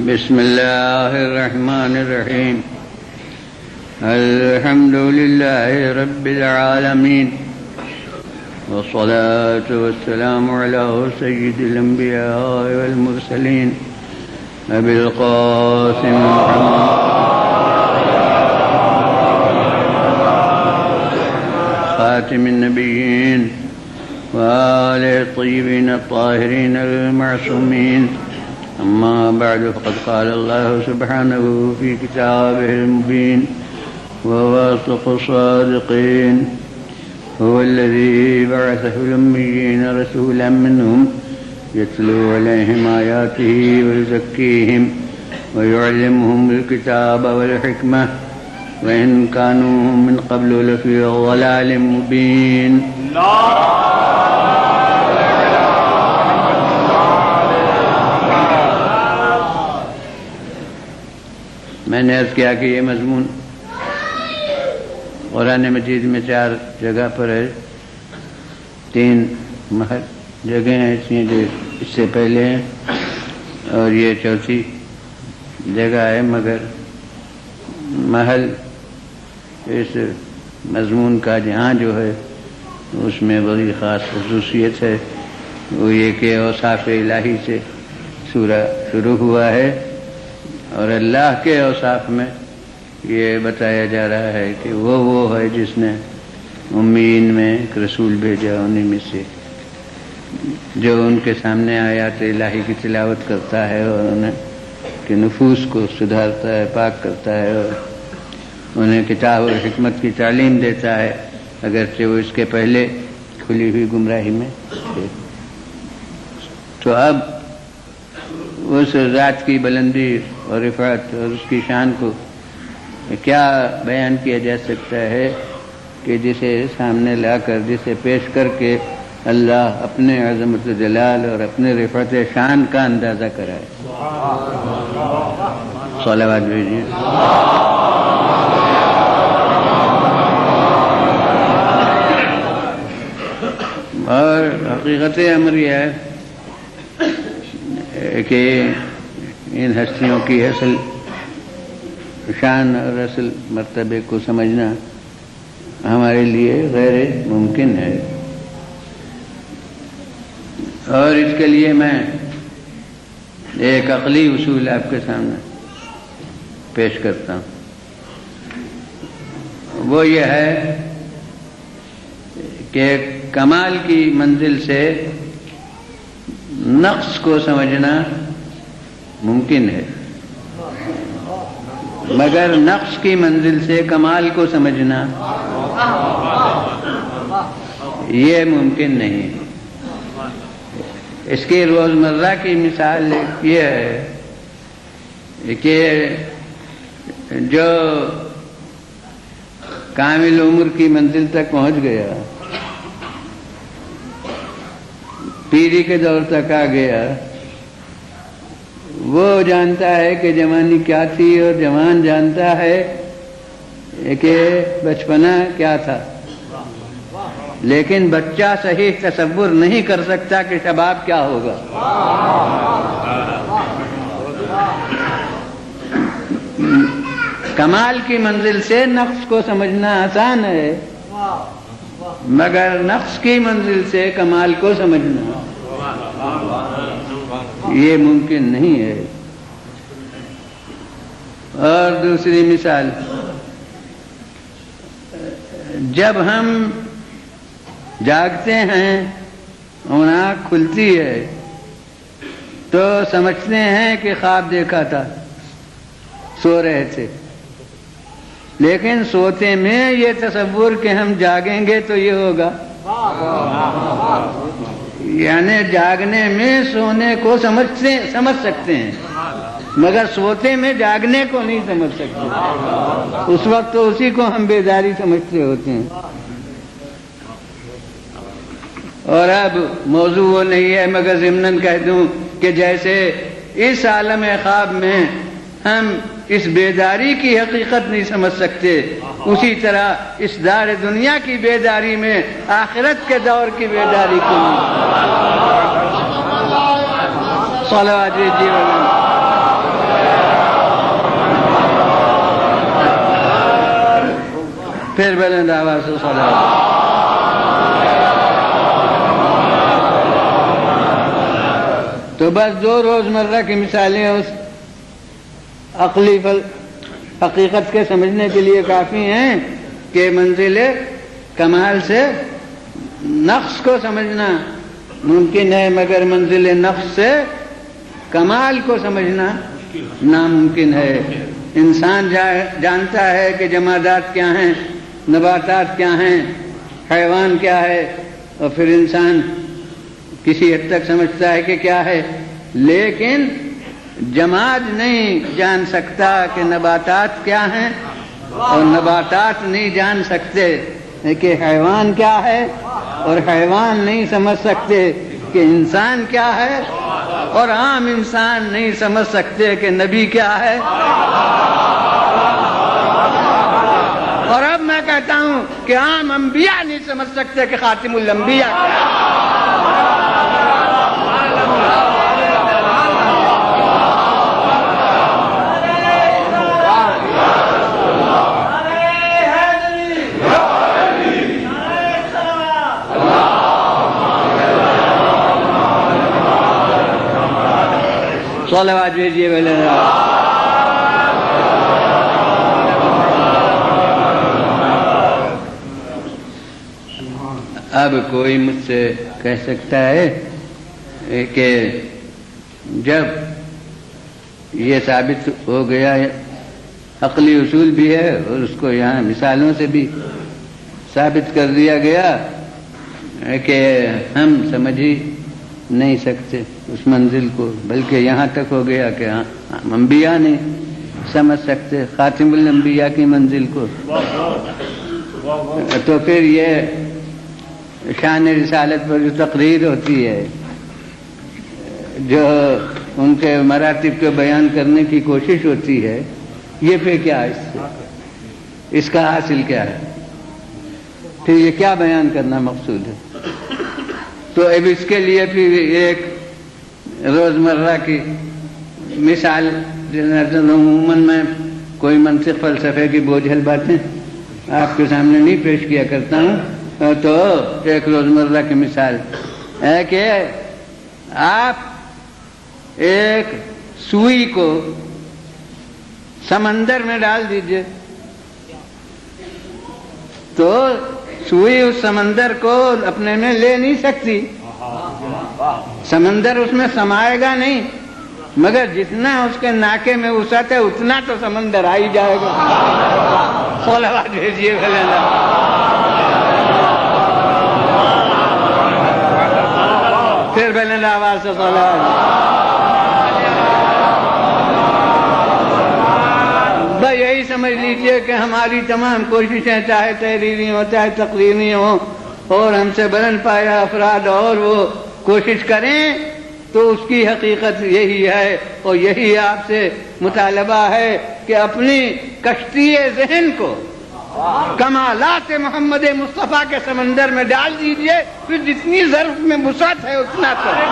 بسم الله الرحمن الرحيم. الحمد لله رب العالمين، والصلاة والسلام على سيد الأنبياء والمرسلين أبي القاسم محمد خاتم النبيين وآله الطيبين الطاهرين المعصومين. أما بعد، فقد قال الله سبحانه في كتابه المبين وهو أصدق الصادقين: هو الذي بعث في الأميين رسولا منهم يتلو عليهم آياته ويزكيهم ويعلمهم الكتاب والحكمة وإن كانوا من قبل لفي ضلال مبين. میں نے عرض کیا کہ یہ مضمون قرآن مجید میں 4 جگہ پر ہے، 3 جگہیں ایسی ہیں جو اس سے پہلے ہیں اور یہ 4تھی جگہ ہے، مگر محل اس مضمون کا جہاں جو ہے اس میں بڑی خاص خصوصیت ہے، وہ یہ کہ اوصاف الہی سے سورہ شروع ہوا ہے اور اللہ کے اوصاف میں یہ بتایا جا رہا ہے کہ وہ ہے جس نے امیین میں ایک رسول بھیجا، انہیں میں سے جو ان کے سامنے آیات الہی کی تلاوت کرتا ہے اور انہیں کے نفوس کو سدھارتا ہے، پاک کرتا ہے اور انہیں کتاب اور حکمت کی تعلیم دیتا ہے، اگرچہ وہ اس کے پہلے کھلی ہوئی گمراہی میں تھے۔ تو اب اس ذات کی بلندی اور رفعت اور اس کی شان کو کیا بیان کیا جا سکتا ہے کہ جسے سامنے لا کر، جسے پیش کر کے اللہ اپنے عظمت و جلال اور اپنے رفعت شان کا اندازہ کرائے۔ صلوات بھیجیے۔ اور حقیقت امر یہ ہے کہ ان ہستیوں کی اصل شان اور اصل مرتبے کو سمجھنا ہمارے لیے غیر ممکن ہے، اور اس کے لیے میں ایک عقلی اصول آپ کے سامنے پیش کرتا ہوں۔ وہ یہ ہے کہ کمال کی منزل سے نقص کو سمجھنا ممکن ہے، مگر نقص کی منزل سے کمال کو سمجھنا یہ ممکن نہیں۔ اس کی روزمرہ کی مثال یہ ہے کہ جو کامل عمر کی منزل تک پہنچ گیا، پیری کے دور تک آ گیا، وہ جانتا ہے کہ جوانی کیا تھی اور جوان جانتا ہے کہ بچپنا کیا تھا، لیکن بچہ صحیح تصور نہیں کر سکتا کہ شباب کیا ہوگا۔ کمال کی منزل سے نقص کو سمجھنا آسان ہے، مگر نقص کی منزل سے کمال کو سمجھنا یہ ممکن نہیں ہے۔ اور دوسری مثال، جب ہم جاگتے ہیں اور آنکھ کھلتی ہے تو سمجھتے ہیں کہ خواب دیکھا تھا، سو رہے تھے، لیکن سوتے میں یہ تصور کہ ہم جاگیں گے تو یہ ہوگا، یعنی جاگنے میں سونے کو سمجھ سکتے ہیں، مگر سوتے میں جاگنے کو نہیں سمجھ سکتے۔ اس وقت تو اسی کو ہم بیداری سمجھتے ہوتے ہیں۔ اور اب موضوع وہ نہیں ہے، مگر ضمناً کہہ دوں کہ جیسے اس عالم خواب میں ہم اس بیداری کی حقیقت نہیں سمجھ سکتے، اسی طرح اس دار دنیا کی بیداری میں آخرت کے دور کی بیداری کی نہیں۔ صلوات پھر بلند آواز سے صلوات. تو بس دو روزمرہ کی مثالیں اس عقلی حقیقت کے سمجھنے کے لیے کافی ہیں کہ منزل کمال سے نقص کو سمجھنا ممکن ہے، مگر منزل نقص سے کمال کو سمجھنا ناممکن ہے. انسان جانتا ہے کہ جمادات کیا ہیں، نباتات کیا ہیں، حیوان کیا ہے، اور پھر انسان کسی حد تک سمجھتا ہے کہ کیا ہے، لیکن جماد نہیں جان سکتا کہ نباتات کیا ہیں، اور نباتات نہیں جان سکتے کہ حیوان کیا ہے، اور حیوان نہیں سمجھ سکتے کہ انسان کیا ہے، اور عام انسان نہیں سمجھ سکتے کہ نبی کیا ہے. اور اب میں کہتا ہوں کہ عام انبیاء نہیں سمجھ سکتے کہ خاتم الانبیاء کیا ہے. صلوات بھیجیے بولے. اب کوئی مجھ سے کہہ سکتا ہے کہ جب یہ ثابت ہو گیا ہے، عقلی اصول بھی ہے اور اس کو یہاں مثالوں سے بھی ثابت کر دیا گیا کہ ہم سمجھ ہی نہیں سکتے اس منزل کو، بلکہ یہاں تک ہو گیا کہ ہم انبیاء نہیں سمجھ سکتے خاتم الانبیاء کی منزل کو. تو پھر یہ شان رسالت پر جو تقریر ہوتی ہے، جو ان کے مراتب کو بیان کرنے کی کوشش ہوتی ہے، یہ پھر کیا ہے، اس کا حاصل کیا ہے، پھر یہ کیا بیان کرنا مقصود ہے. تو اب اس کے لیے پھر ایک روزمرہ کی مثال عموماً میں کوئی منطق فلسفے کی بوجھل باتیں آپ کے سامنے نہیں پیش کیا کرتا ہوں. تو ایک روزمرہ کی مثال ہے کہ آپ ایک سوئی کو سمندر میں ڈال دیجئے تو سوئی اس سمندر کو اپنے میں لے نہیں سکتی، سمندر اس میں سمائے گا نہیں، مگر جتنا اس کے ناکے میں وسعت ہے اتنا تو سمندر آ ہی جائے گا. صلوات بھیجیے بھلے. پھر بلند آواز سے صلوات. بھائی یہی سمجھ لیجئے کہ ہماری تمام کوششیں چاہے تحریری ہوں چاہے تقریری ہوں اور ہم سے بلند پایا افراد اور وہ کوشش کریں تو اس کی حقیقت یہی ہے، اور یہی آپ سے مطالبہ ہے کہ اپنی کشتی ذہن کو کمالات محمد مصطفیٰ کے سمندر میں ڈال دیجئے، پھر جتنی ظرف میں وسعت ہے اتنا کریں.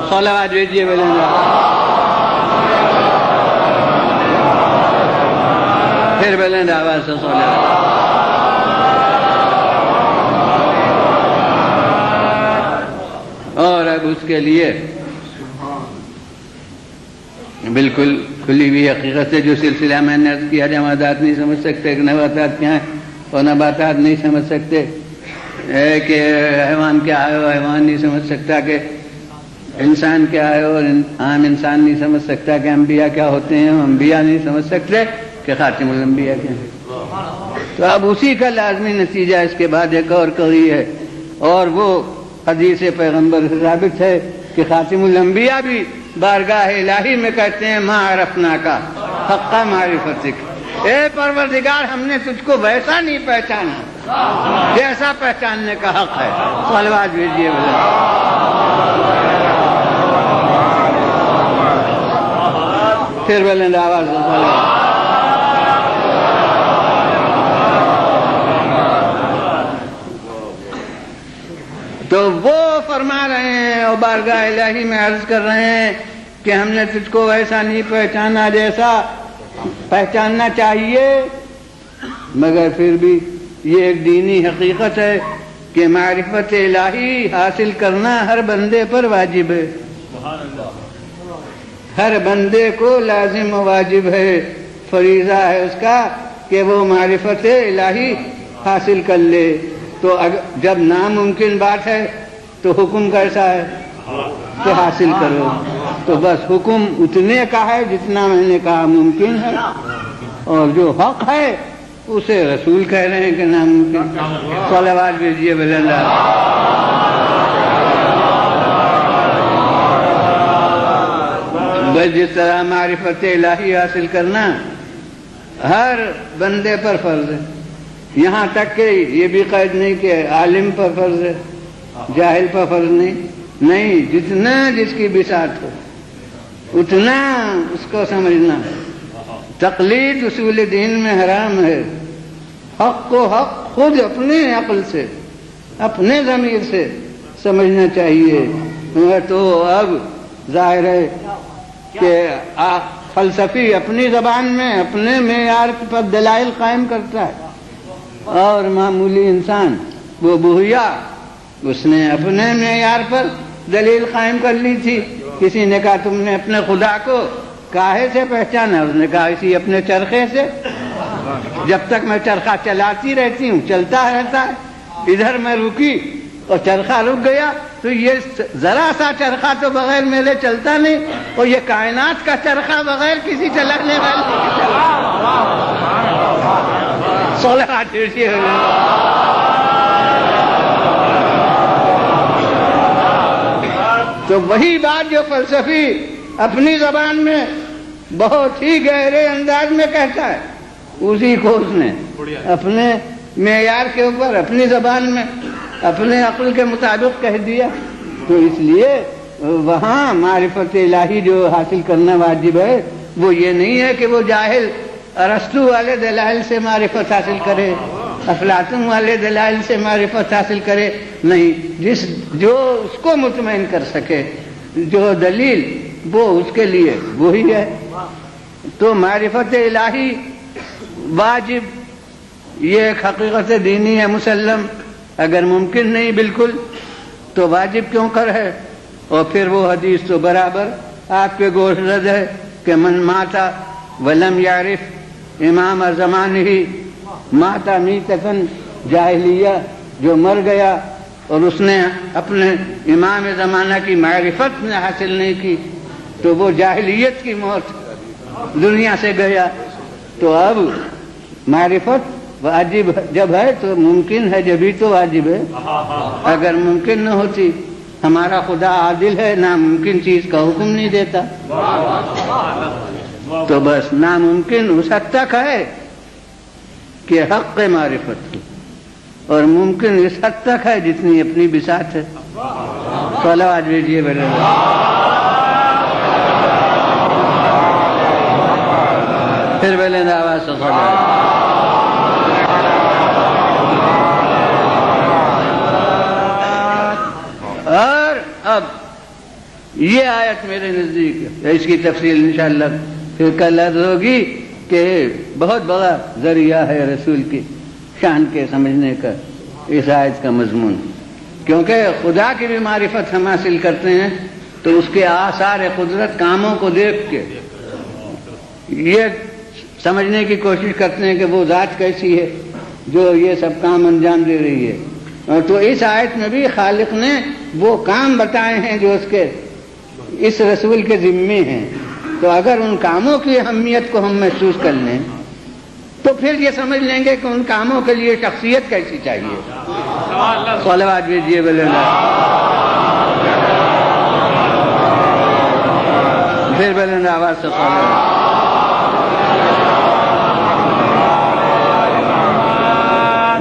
صلوات بھیجیے بولیں. پھر بلند آواز سے صلوات. اور اب اس کے لیے بالکل کھلی ہوئی حقیقت سے جو سلسلہ میں نے عرض کیا، جمادات نہیں سمجھ سکتے کہ نباتات کیا ہیں، اور نباتات نہیں سمجھ سکتے کہ حیوان کیا ہے، اور حیوان نہیں سمجھ سکتا کہ انسان کیا ہے، اور عام انسان نہیں سمجھ سکتا کہ انبیاء کیا ہوتے ہیں، انبیاء نہیں سمجھ سکتے کہ خاتم الانبیاء کیا ہیں. تو اب اسی کا لازمی نتیجہ اس کے بعد ایک اور قضیہ ہے، اور وہ حدیث پیغمبر سے ثابت ہے کہ خاتم الانبیاء بھی بارگاہ الہی میں کہتے ہیں ما عرفنا کا حق معرفتک، اے پروردگار ہم نے تجھ کو ویسا نہیں پہچانا جیسا پہچاننے کا حق ہے. صلوات بھیجیے پھر بلند آواز سے. فرما رہے ہیں اور بارگاہ الہی میں عرض کر رہے ہیں کہ ہم نے تجھ کو ایسا نہیں پہچانا جیسا پہچاننا چاہیے، مگر پھر بھی یہ ایک دینی حقیقت ہے کہ معرفت الہی حاصل کرنا ہر بندے پر واجب ہے، ہر بندے کو لازم و واجب ہے، فریضہ ہے اس کا کہ وہ معرفت الہی حاصل کر لے۔ تو جب ناممکن بات ہے تو حکم کیسا ہے کہ حاصل کرو، تو بس حکم اتنے کا ہے جتنا میں نے کہا ممکن ہے، اور جو حق ہے اسے رسول کہہ رہے ہیں کہ ناممکن۔ صلوات بھیجیے بلند۔ بس جس طرح معرفت الہی حاصل کرنا ہر بندے پر فرض ہے، یہاں تک کہ یہ بھی قید نہیں کہ عالم پر فرض ہے، جاہل پر فرض نہیں، جتنا جس کی بساط ہو اتنا اس کو سمجھنا۔ تقلید اصول دین میں حرام ہے، حق کو حق خود اپنے عقل سے اپنے ضمیر سے سمجھنا چاہیے۔ تو اب ظاہر ہے کہ فلسفی اپنی زبان میں اپنے معیار پر دلائل قائم کرتا ہے، اور معمولی انسان وہ بوہیا اس نے اپنے معیار پر دلیل قائم کر لی تھی۔ کسی نے کہا تم نے اپنے خدا کو کاہے سے پہچانا؟ اس نے کہا اسی اپنے چرخے سے، جب تک میں چرخہ چلاتی رہتی ہوں چلتا رہتا ہے، ادھر میں رکی اور چرخہ رک گیا تو یہ ذرا سا چرخہ تو بغیر میرے چلتا نہیں، اور یہ کائنات کا چرخہ بغیر کسی چلانے والے تو وہی بات جو فلسفی اپنی زبان میں بہت ہی گہرے انداز میں کہتا ہے، اسی کو اس نے اپنے معیار کے اوپر اپنی زبان میں اپنے عقل کے مطابق کہہ دیا۔ تو اس لیے وہاں معرفت الہی جو حاصل کرنا واجب ہے وہ یہ نہیں ہے کہ وہ جاہل ارسطو والے دلائل سے معرفت حاصل کرے، افلاطون والے دلائل سے معرفت حاصل کرے، نہیں، جو اس کو مطمئن کر سکے، جو دلیل وہ اس کے لیے وہی ہے۔ تو معرفت الہی واجب، یہ ایک حقیقت دینی ہے مسلم، اگر ممکن نہیں بالکل تو واجب کیوں کر ہے؟ اور پھر وہ حدیث تو برابر آپ کے گوش رد ہے کہ من ماتا ولم یعرف امام زمانہ ماتا میتتن جاہلیہ، جو مر گیا اور اس نے اپنے امام زمانہ کی معرفت نے حاصل نہیں کی تو وہ جاہلیت کی موت دنیا سے گیا۔ تو اب معرفت واجب جب ہے تو ممکن ہے، جبھی تو واجب ہے، اگر ممکن نہ ہوتی، ہمارا خدا عادل ہے، ناممکن چیز کا حکم نہیں دیتا، تو بس ناممکن اس حد تک ہے کہ حق معرفت ہو، اور ممکن اس حد تک ہے جتنی اپنی بساط ہے۔ صلوات بھیجیے بڑے پھر بلند آواز سے صلوات۔ اور اب یہ آیت میرے نزدیک ہے، اس کی تفصیل انشاءاللہ پھر کل عرض ہوگی کہ بہت بڑا ذریعہ ہے رسول کی شان کے سمجھنے کا اس آیت کا مضمون، کیونکہ خدا کی بھی معرفت ہم حاصل کرتے ہیں تو اس کے آثار قدرت کاموں کو دیکھ کے یہ سمجھنے کی کوشش کرتے ہیں کہ وہ ذات کیسی ہے جو یہ سب کام انجام دے رہی ہے۔ تو اس آیت میں بھی خالق نے وہ کام بتائے ہیں جو اس کے اس رسول کے ذمے ہیں، تو اگر ان کاموں کی اہمیت کو ہم محسوس کر لیں تو پھر یہ سمجھ لیں گے کہ ان کاموں کے لیے شخصیت کیسی چاہیے۔ صلوات بھیجیے بلند، پھر بلند آواز سے صلوات۔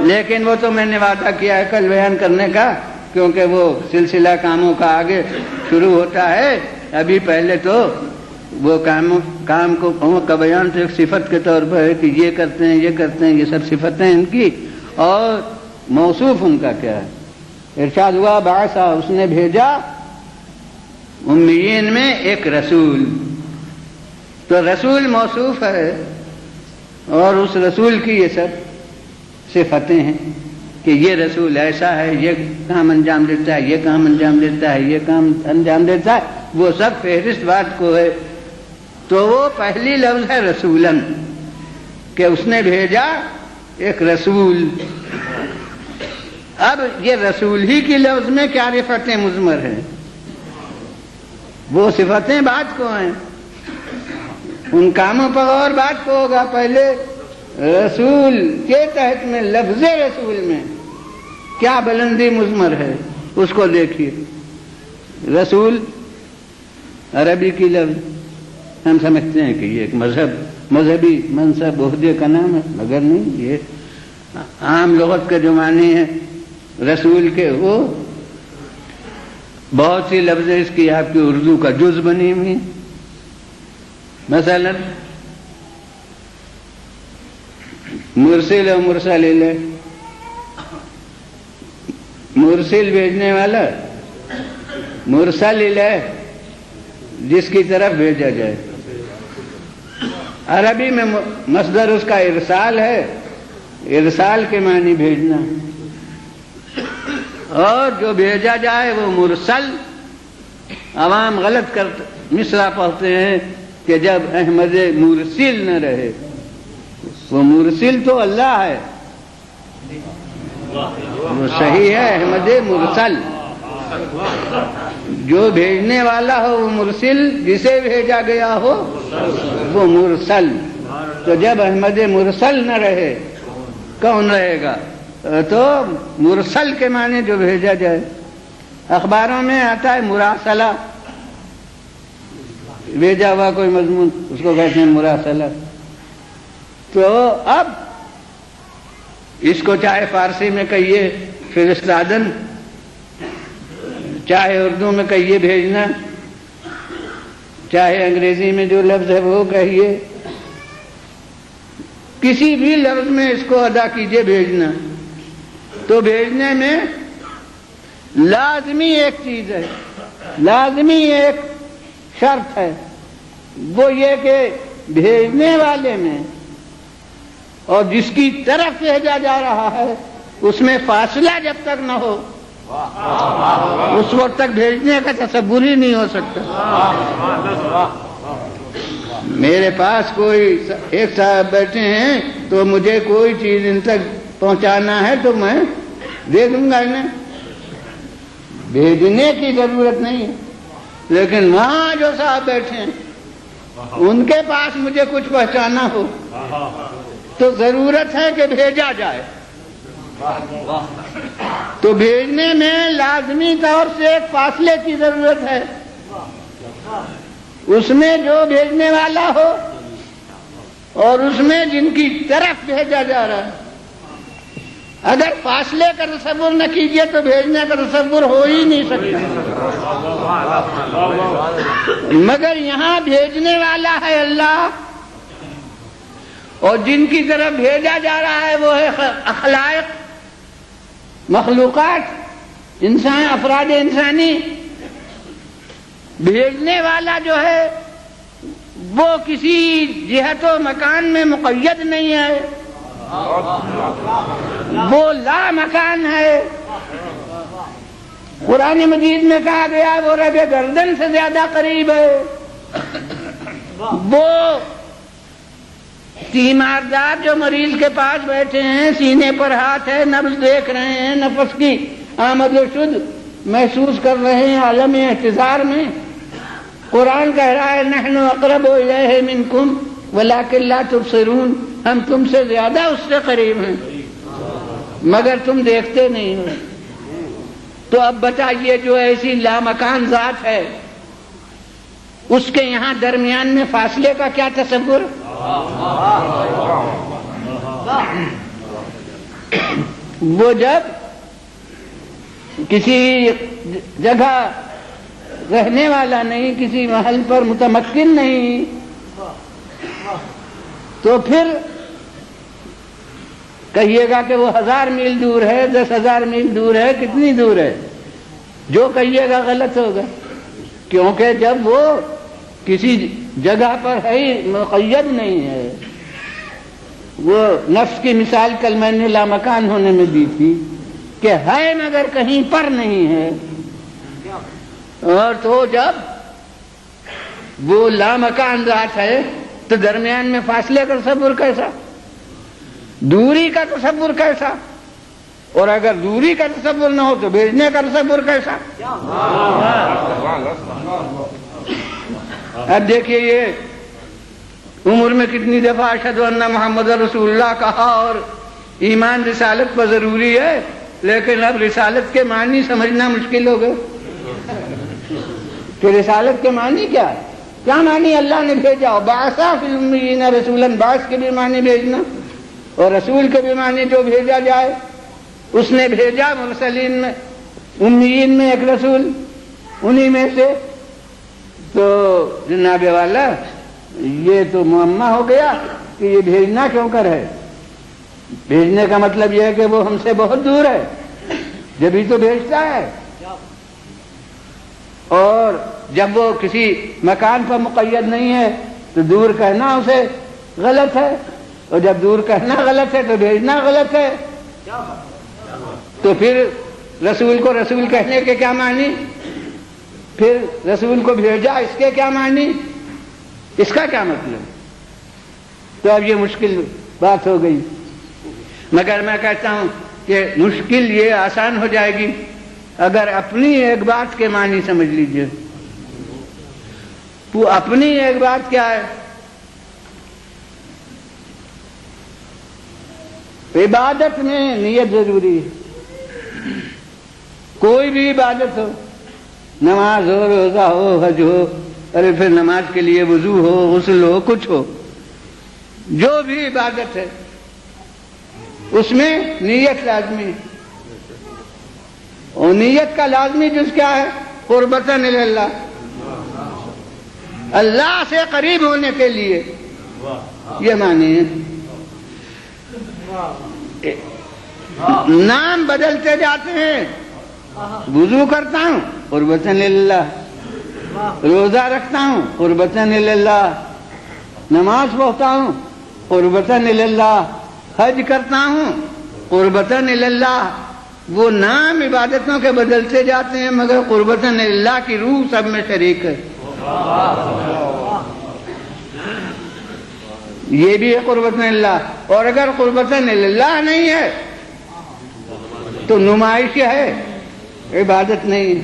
لیکن وہ تو میں نے وعدہ کیا ہے کل بیان کرنے کا، کیونکہ وہ سلسلہ کاموں کا آگے شروع ہوتا ہے، ابھی پہلے تو وہ کام کا بیان تو ایک صفت کے طور پر ہے کہ یہ کرتے ہیں یہ کرتے ہیں، یہ سب صفتیں ان کی، اور موصوف ان کا کیا ہے، ارشاد ہوا بعثا، اس نے بھیجا امیین میں ایک رسول. تو رسول موصوف ہے اور اس رسول کی یہ سب صفتیں ہیں کہ یہ رسول ایسا ہے، یہ کام انجام دیتا ہے، یہ کام انجام دیتا ہے، یہ کام انجام دیتا ہے، وہ سب فہرست بات کو ہے. تو وہ پہلی لفظ ہے رسولن، کہ اس نے بھیجا ایک رسول. اب یہ رسول ہی کی لفظ میں کیا صفتیں مضمر ہیں؟ وہ صفتیں بات کو ہیں، ان کاموں پر اور بات کو ہوگا. پہلے رسول کے تحت میں لفظ رسول میں کیا بلندی مضمر ہے اس کو دیکھیے. رسول عربی کی لفظ ہم سمجھتے ہیں کہ یہ ایک مذہبی منصب عہدے کا نام ہے، مگر نہیں، یہ عام لغت کے جو معنی ہیں رسول کے، وہ بہت سی لفظ اس کی آپ کی اردو کا جز بنی ہوئی. مثلا مرسل و مرسل الیہ، مرسل بھیجنے والا، مرسل الیہ جس کی طرف بھیجا جائے. عربی میں مصدر اس کا ارسال ہے، ارسال کے معنی بھیجنا، اور جو بھیجا جائے وہ مرسل. عوام غلط مصرع پڑھتے ہیں کہ جب احمد مرسل نہ رہے. وہ مرسل تو اللہ ہے، وہ صحیح ہے احمد مرسل. جو بھیجنے والا ہو وہ مرسل، جسے بھیجا گیا ہو وہ مرسل. تو جب احمد مرسل نہ رہے کون رہے گا؟ تو مرسل کے معنی جو بھیجا جائے. اخباروں میں آتا ہے مراسلہ، بھیجا ہوا کوئی مضمون، اس کو کہتے ہیں مراسلہ. تو اب اس کو چاہے فارسی میں کہیے فرستادن، چاہے اردو میں کہیے بھیجنا، چاہے انگریزی میں جو لفظ ہے وہ کہیے، کسی بھی لفظ میں اس کو ادا کیجیے بھیجنا. تو بھیجنے میں لازمی ایک چیز ہے، لازمی ایک شرط ہے، وہ یہ کہ بھیجنے والے میں اور جس کی طرف بھیجا جا رہا ہے اس میں فاصلہ جب تک نہ ہو اس وقت تک بھیجنے کا تصور ہی نہیں ہو سکتا. میرے پاس کوئی ایک صاحب بیٹھے ہیں تو مجھے کوئی چیز ان تک پہنچانا ہے تو میں دے دوں گا انہیں، بھیجنے کی ضرورت نہیں ہے. لیکن وہاں جو صاحب بیٹھے ہیں ان کے پاس مجھے کچھ پہنچانا ہو تو ضرورت ہے کہ بھیجا جائے. تو بھیجنے میں لازمی طور سے ایک فاصلے کی ضرورت ہے. اس میں جو بھیجنے والا ہو اور اس میں جن کی طرف بھیجا جا رہا ہے. اگر فاصلے کا تصور نہ کیجیے تو بھیجنے کا تصور ہو ہی نہیں سکتا. مگر یہاں بھیجنے والا ہے اللہ، اور جن کی طرف بھیجا جا رہا ہے وہ ہے اخلاق، مخلوقات، انسان، افراد انسانی. بھیجنے والا جو ہے وہ کسی جہت و مکان میں مقید نہیں ہے، وہ لا مکان ہے. قرآن مجید میں کہا گیا وہ رب گردن سے زیادہ قریب ہے. وہ تیماردار جو مریض کے پاس بیٹھے ہیں، سینے پر ہاتھ ہے، نبض دیکھ رہے ہیں، نفس کی آمد و شد محسوس کر رہے ہیں عالم احتضار میں. قرآن کہہ رہا ہے نحن اقرب الیہ منکم ولکن لا تبصرون، ہم تم سے زیادہ اس سے قریب ہیں مگر تم دیکھتے نہیں ہو. تو اب بتائیے جو ایسی لامکان ذات ہے اس کے یہاں درمیان میں فاصلے کا کیا تصور؟ وہ جب کسی جگہ رہنے والا نہیں، کسی محل پر متمکن نہیں، تو پھر کہیے گا کہ وہ 1000 میل دور ہے، 10,000 میل دور ہے، کتنی دور ہے؟ جو کہیے گا غلط ہوگا، کیونکہ جب وہ کسی جگہ پر ہے ہی مقید نہیں ہے۔ وہ نفس کی مثال کل میں نے لامکان ہونے میں دی تھی کہ ہے مگر کہیں پر نہیں ہے، اور تو جب وہ لامکان ذات ہے تو درمیان میں فاصلے کا تصور کیسا، دوری کا تصور کیسا، اور اگر دوری کا تصور نہ ہو تو بھیجنے کا تصور کیسا؟ اب دیکھیے یہ عمر میں کتنی دفعہ اشہد ان محمد رسول اللہ کہا، اور ایمان رسالت پر ضروری ہے، لیکن اب رسالت کے معنی سمجھنا مشکل ہو گئے کہ رسالت کے معنی کیا ہے، کیا معنی اللہ نے بھیجا؟ بعثا فی الامیین رسولا، بعث کے بھی معنی بھیجنا، اور رسول کے بھی معنی جو بھیجا جائے۔ اس نے بھیجا مرسلین میں، امیین میں ایک رسول، انہی میں سے، تو جناب والا یہ تو معمہ ہو گیا کہ یہ بھیجنا کیوں کر ہے؟ بھیجنے کا مطلب یہ ہے کہ وہ ہم سے بہت دور ہے، جبھی تو بھیجتا ہے، اور جب وہ کسی مکان پر مقید نہیں ہے تو دور کہنا اسے غلط ہے، اور جب دور کہنا غلط ہے تو بھیجنا غلط ہے۔ تو پھر رسول کو رسول کہنے کے کیا معنی، پھر رسول کو بھیجا اس کے کیا معنی، اس کا کیا مطلب؟ تو اب یہ مشکل بات ہو گئی، مگر میں کہتا ہوں کہ مشکل یہ آسان ہو جائے گی اگر اپنی ایک بات کے معنی سمجھ لیجئے۔ وہ اپنی ایک بات کیا ہے؟ عبادت میں نیت ضروری ہے، کوئی بھی عبادت ہو، نماز ہو، روزہ ہو، حج ہو، ارے پھر نماز کے لیے وضو ہو، غسل ہو، کچھ ہو، جو بھی عبادت ہے اس میں نیت لازمی ہے، اور نیت کا لازمی جز کیا ہے؟ قربتاً اللہ، اللہ سے قریب ہونے کے لیے، یہ معنی ہے۔ نام بدلتے جاتے ہیں، وضو کرتا ہوں قربتاً اللہ، روزہ رکھتا ہوں قربتاً اللہ، نماز پڑھتا ہوں قربتاً اللہ، حج کرتا ہوں قربتاً اللہ۔ وہ نام عبادتوں کے بدلتے جاتے ہیں مگر قربتاً اللہ کی روح سب میں شریک ہے۔ یہ بھی ہے قربتاً اللہ، اور اگر قربتاً اللہ نہیں ہے تو نمائش ہے، عبادت نہیں ہے۔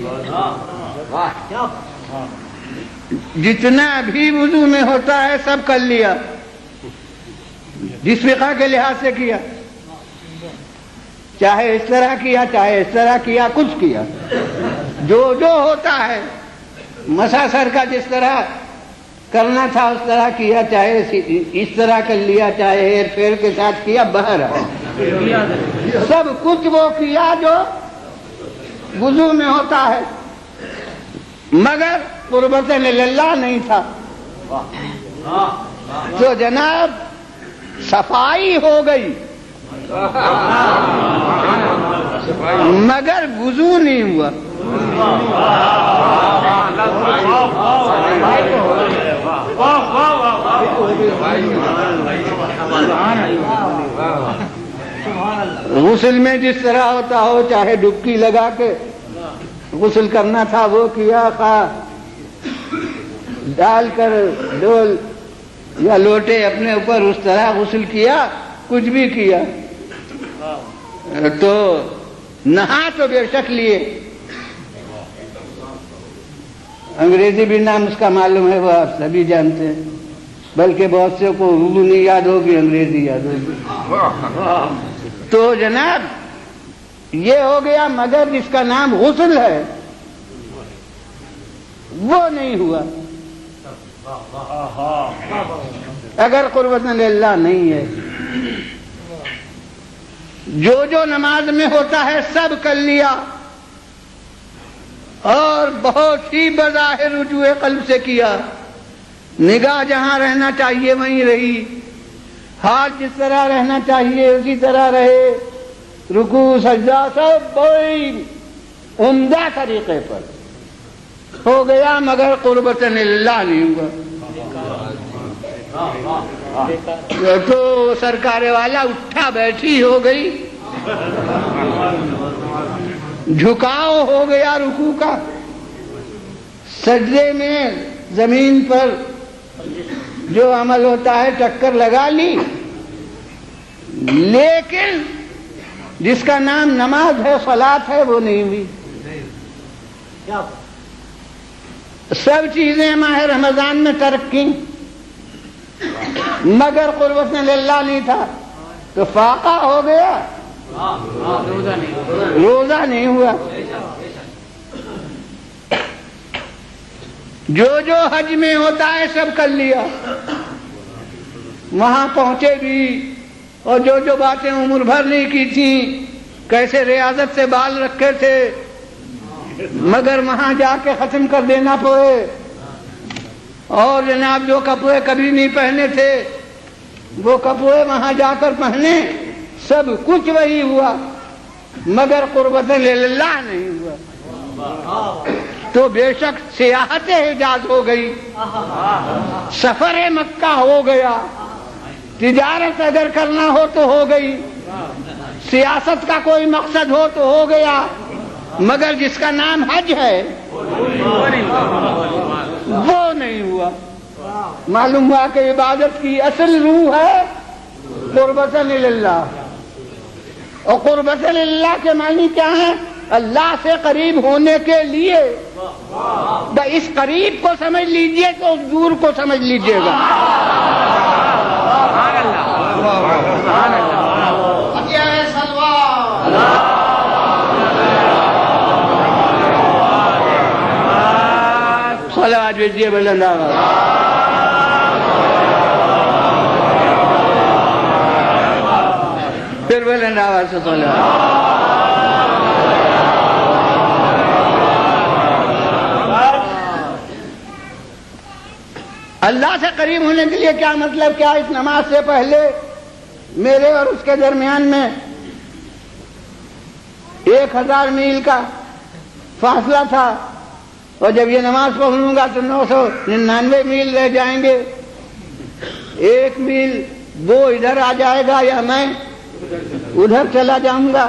جتنا بھی وضو میں ہوتا ہے سب کر لیا، جس فقہ کے لحاظ سے کیا، چاہے اس طرح کیا چاہے اس طرح کیا، کچھ کیا، جو جو ہوتا ہے مسا سر کا جس طرح کرنا تھا اس طرح کیا، چاہے اس طرح کر لیا، چاہے ہیر پھیر کے ساتھ کیا، بہر سب کچھ وہ کیا جو وضو میں ہوتا ہے، مگر قربتاً اللہ نہیں تھا۔ تو جناب صفائی ہو گئی مگر وضو نہیں ہوا۔ غسل میں جس طرح ہوتا ہو، چاہے ڈبکی لگا کے غسل کرنا تھا وہ کیا، خواہ ڈال کر ڈول یا لوٹے اپنے اوپر اس طرح غسل کیا، کچھ بھی کیا۔ تو نہا تو بے شک لیے، انگریزی بھی نام اس کا معلوم ہے، وہ آپ سبھی جانتے ہیں، بلکہ بہت سے کو اردو نہیں یاد ہوگی، انگریزی یاد ہوگی۔ تو جناب یہ ہو گیا، مگر جس کا نام غسل ہے وہ نہیں ہوا اگر قربتاً اللہ نہیں ہے۔ جو نماز میں ہوتا ہے سب کر لیا، اور بہت ہی بظاہر رجوع قلب سے کیا، نگاہ جہاں رہنا چاہیے وہیں رہی، ہاتھ جس طرح رہنا چاہیے اسی طرح رہے، رکوع سجدہ سب بڑی عمدہ طریقے پر ہو گیا، مگر قربتاً اللہ نہیں ہوا۔ تو سرکار والا اٹھا بیٹھی ہو گئی، جھکاؤ ہو گیا رکوع کا، سجدے میں زمین پر جو عمل ہوتا ہے ٹکر لگا لی، لیکن جس کا نام نماز ہے صلاۃ ہے وہ نہیں ہوئی۔ سب چیزیں ماہ رمضان میں ترک کی، مگر قربت اللہ نہیں تھا تو فاقہ ہو گیا، روزہ نہیں ہوا۔ جو جو حج میں ہوتا ہے سب کر لیا، وہاں پہنچے بھی، اور جو جو باتیں عمر بھر نہیں کی تھیں، کیسے ریاضت سے بال رکھے تھے، مگر وہاں جا کے ختم کر دینا پڑے، اور جناب جو کپڑے کبھی نہیں پہنے تھے وہ کپڑے وہاں جا کر پہنے، سب کچھ وہی ہوا، مگر قربت اللہ نہیں ہوا۔ تو بے شک سیاحت حجاز ہو گئی، سفر مکہ ہو گیا، تجارت اگر کرنا ہو تو ہو گئی، سیاست کا کوئی مقصد ہو تو ہو گیا، مگر جس کا نام حج ہے وہ نہیں ہوا۔ معلوم ہوا کہ عبادت کی اصل روح ہے قربت اللہ، اور قربت اللہ کے معنی کیا ہے؟ اللہ سے قریب ہونے کے لیے اس قریب کو سمجھ لیجئے تو اس دور کو سمجھ لیجئے گا۔ صلوات بھیجیے بلند آواز۔ پھر بلند آواز سے صلوات۔ اللہ سے قریب ہونے کے لیے کیا مطلب؟ کیا اس نماز سے پہلے میرے اور اس کے درمیان میں 1000 میل کا فاصلہ تھا، اور جب یہ نماز پڑھ لوں گا تو 999 میل رہ جائیں گے، 1 میل وہ ادھر آ جائے گا یا میں ادھر چلا جاؤں گا۔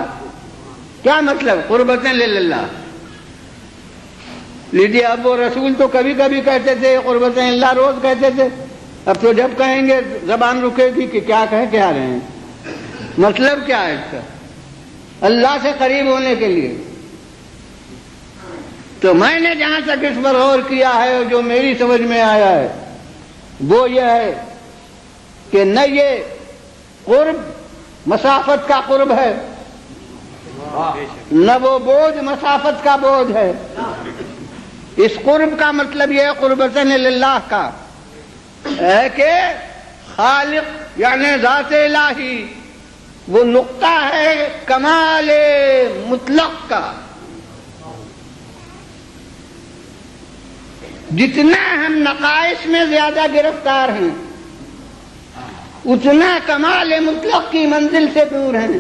کیا مطلب؟ قربتاً للہ۔ لیجیے، اب وہ رسول تو کبھی کبھی کہتے تھے قربتاً اللہ، روز کہتے تھے، اب تو جب کہیں گے زبان رکے گی کہ کیا کہہ کے آ رہے ہیں۔ مطلب کیا ہے اس کا؟ اللہ سے قریب ہونے کے لیے۔ تو میں نے جہاں تک اس پر غور کیا ہے، جو میری سمجھ میں آیا ہے وہ یہ ہے کہ نہ یہ قرب مسافت کا قرب ہے، نہ وہ بوجھ مسافت کا بوجھ ہے۔ اس قرب کا مطلب یہ قربتاً للہ کا ہے کہ خالق یعنی ذات الہی وہ نقطہ ہے کمال مطلق کا۔ جتنا ہم نقائص میں زیادہ گرفتار ہیں اتنا کمال مطلق کی منزل سے دور ہیں۔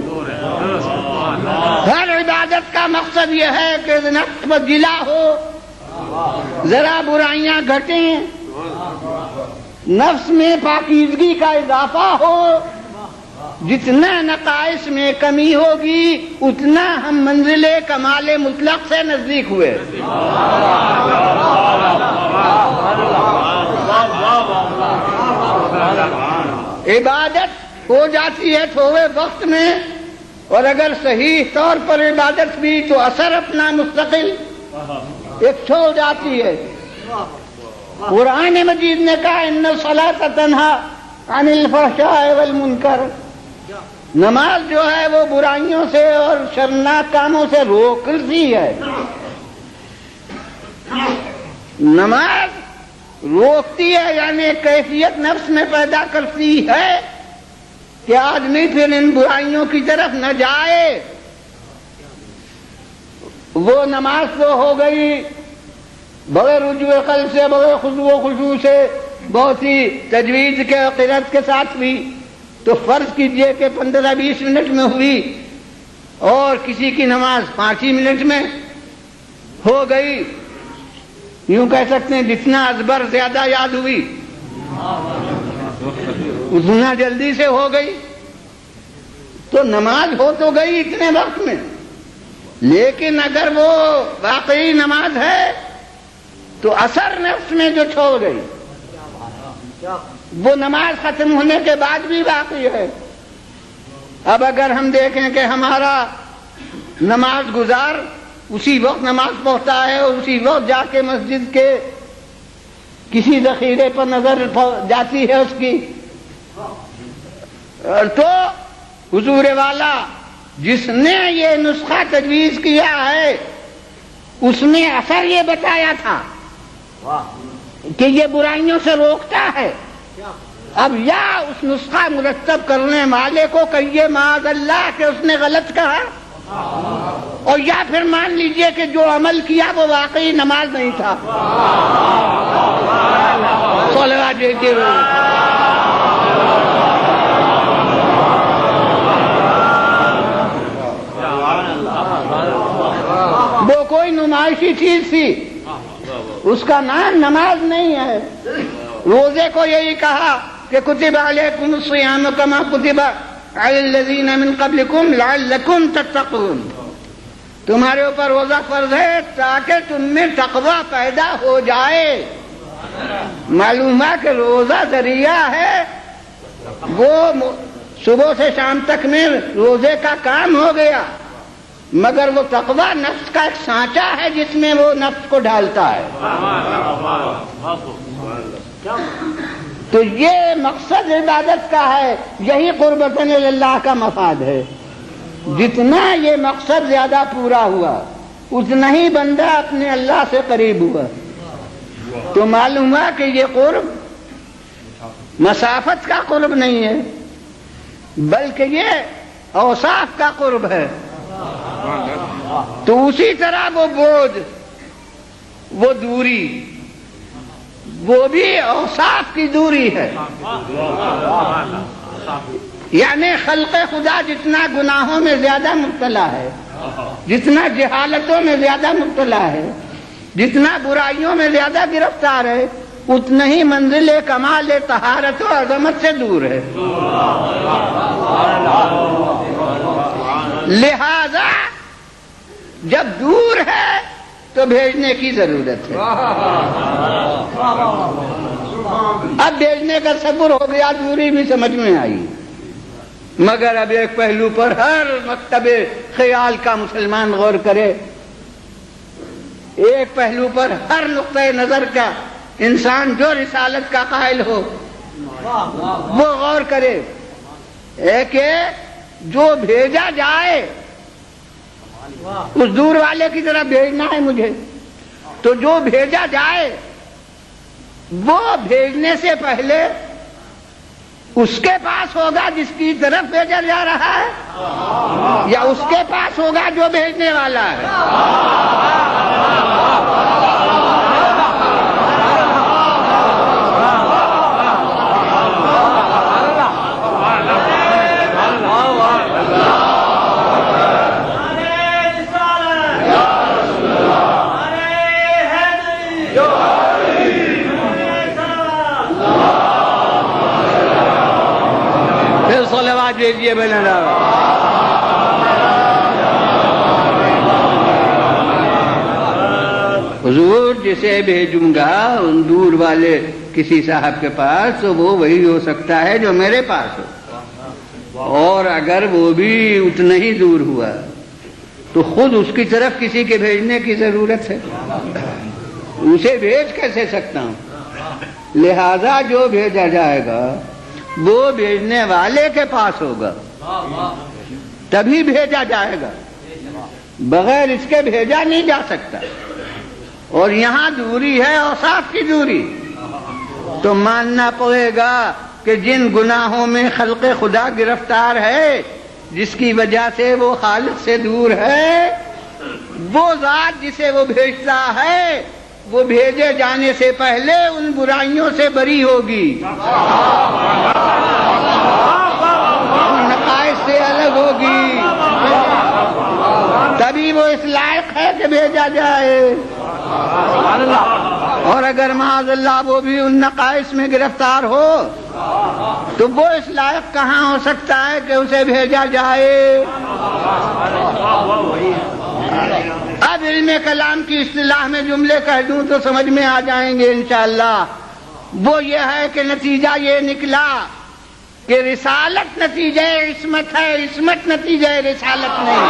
ہر عبادت کا مقصد یہ ہے کہ نفس پر جلا ہو، ذرا برائیاں گھٹیں، نفس میں پاکیزگی کا اضافہ ہو۔ جتنا نقائص میں کمی ہوگی اتنا ہم منزل کمال مطلق سے نزدیک ہوئے۔ عبادت ہو جاتی ہے تھوڑے وقت میں، اور اگر صحیح طور پر عبادت بھی تو اثر اپنا مستقل ایک چھوڑ جاتی ہے۔ قرآن مجید نے کہا ان الصلاۃ تنہی عن الفحشاء والمنکر، نماز جو ہے وہ برائیوں سے اور شرمناک کاموں سے روکتی ہے۔ نماز روکتی ہے یعنی کیفیت نفس میں پیدا کرتی ہے کہ آدمی پھر ان برائیوں کی طرف نہ جائے۔ وہ نماز تو ہو گئی بغیر رجوع قلب سے، بغیر خضوع و خشوع سے، بہت ہی تجوید کے قرأت کے ساتھ بھی، تو فرض کیجئے کہ 15-20 منٹ میں ہوئی اور کسی کی نماز 5 ہی منٹ میں ہو گئی، یوں کہہ سکتے ہیں جتنا ازبر زیادہ یاد ہوئی اتنا جلدی سے ہو گئی، تو نماز ہو تو گئی اتنے وقت میں، لیکن اگر وہ واقعی نماز ہے تو اثر نفس میں جو چھوڑ گئی وہ نماز ختم ہونے کے بعد بھی باقی ہے۔ اب اگر ہم دیکھیں کہ ہمارا نماز گزار اسی وقت نماز پڑھتا ہے اور اسی وقت جا کے مسجد کے کسی ذخیرے پر نظر جاتی ہے اس کی، تو حضور والا جس نے یہ نسخہ تجویز کیا ہے اس نے اثر یہ بتایا تھا کہ یہ برائیوں سے روکتا ہے۔ اب یا اس نسخہ مرتب کرنے والے کو کہیے معاذ اللہ کہ اس نے غلط کہا، اور یا پھر مان لیجئے کہ جو عمل کیا وہ واقعی نماز نہیں تھا۔ وہ کوئی نمائشی چیز تھی، اس کا نام نماز نہیں ہے۔ روزے کو یہی کہا کہ کتب علیکم الصیام کما کتب علی الذین من قبلکم لعلکم تتقون، تمہارے اوپر روزہ فرض ہے تاکہ تم میں تقوی پیدا ہو جائے۔ معلوم ہے کہ روزہ ذریعہ ہے، وہ صبح سے شام تک میں روزے کا کام ہو گیا، مگر وہ تقوی نفس کا ایک سانچہ ہے جس میں وہ نفس کو ڈالتا ہے۔ تو یہ مقصد عبادت کا ہے، یہی قربتاً اللہ کا مفاد ہے۔ جتنا یہ مقصد زیادہ پورا ہوا اتنا ہی بندہ اپنے اللہ سے قریب ہوا۔ تو معلوم ہوا کہ یہ قرب مسافت کا قرب نہیں ہے بلکہ یہ اوصاف کا قرب ہے۔ تو اسی طرح وہ بوجھ، وہ دوری، وہ بھی اوصاف کی دوری ہے۔ یعنی خلق خدا جتنا گناہوں میں زیادہ مبتلا ہے، جتنا جہالتوں میں زیادہ مبتلا ہے، جتنا برائیوں میں زیادہ گرفتار ہے، اتنا ہی منزل کمال طہارت و عظمت سے دور ہے۔ لہذا جب دور ہے تو بھیجنے کی ضرورت ہے۔ اب بھیجنے کا صبر ہو گیا، دوری بھی سمجھ میں آئی، مگر اب ایک پہلو پر ہر مکتب خیال کا مسلمان غور کرے، ایک پہلو پر ہر نقطۂ نظر کا انسان جو رسالت کا قائل ہو وہ غور کرے کہ جو بھیجا جائے اس دور والے کی طرف بھیجنا ہے مجھے، تو جو بھیجا جائے وہ بھیجنے سے پہلے اس کے پاس ہوگا جس کی طرف بھیجا جا رہا ہے، یا اس کے پاس ہوگا جو بھیجنے والا ہے۔ بھیجیے حضور، جسے بھیجوں گا ان دور والے کسی صاحب کے پاس تو وہ وہی ہو سکتا ہے جو میرے پاس ہو، اور اگر وہ بھی اتنا ہی دور ہوا تو خود اس کی طرف کسی کے بھیجنے کی ضرورت ہے، اسے بھیج کیسے سکتا ہوں؟ لہذا جو بھیجا جائے گا وہ بھیجنے والے کے پاس ہوگا، تبھی بھیجا جائے گا، بغیر اس کے بھیجا نہیں جا سکتا۔ اور یہاں دوری ہے اوصاف کی دوری، تو ماننا پڑے گا کہ جن گناہوں میں خلق خدا گرفتار ہے، جس کی وجہ سے وہ خالق سے دور ہے، وہ ذات جسے وہ بھیجتا ہے وہ بھیجے جانے سے پہلے ان برائیوں سے بری ہوگی۔ اس لائق ہے کہ بھیجا جائے؟ اور اگر معاذ اللہ وہ بھی ان نقائص میں گرفتار ہو تو وہ اس لائق کہاں ہو سکتا ہے کہ اسے بھیجا جائے؟ اب علم کلام کی اصطلاح میں جملے کہہ دوں تو سمجھ میں آ جائیں گے انشاءاللہ۔ وہ یہ ہے کہ نتیجہ یہ نکلا کہ رسالت نتیجہ عصمت ہے، عصمت نتیجہ رسالت نہیں۔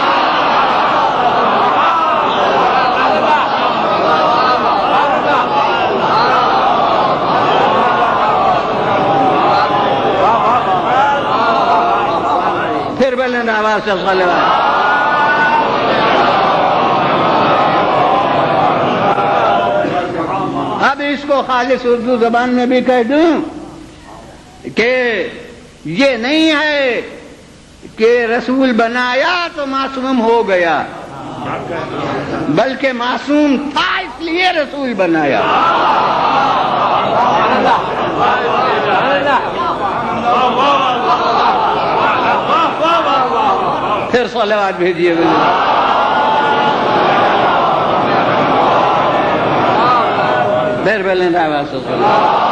پھر بلند آواز سے صلوات۔ اب اس کو خالص اردو زبان میں بھی کہہ دوں کہ یہ نہیں ہے کہ رسول بنایا تو معصوم ہو گیا، بلکہ معصوم تھا اس لیے رسول بنایا۔ پھر صلوات بھیجیے پھر بلند آواز سے صلوات۔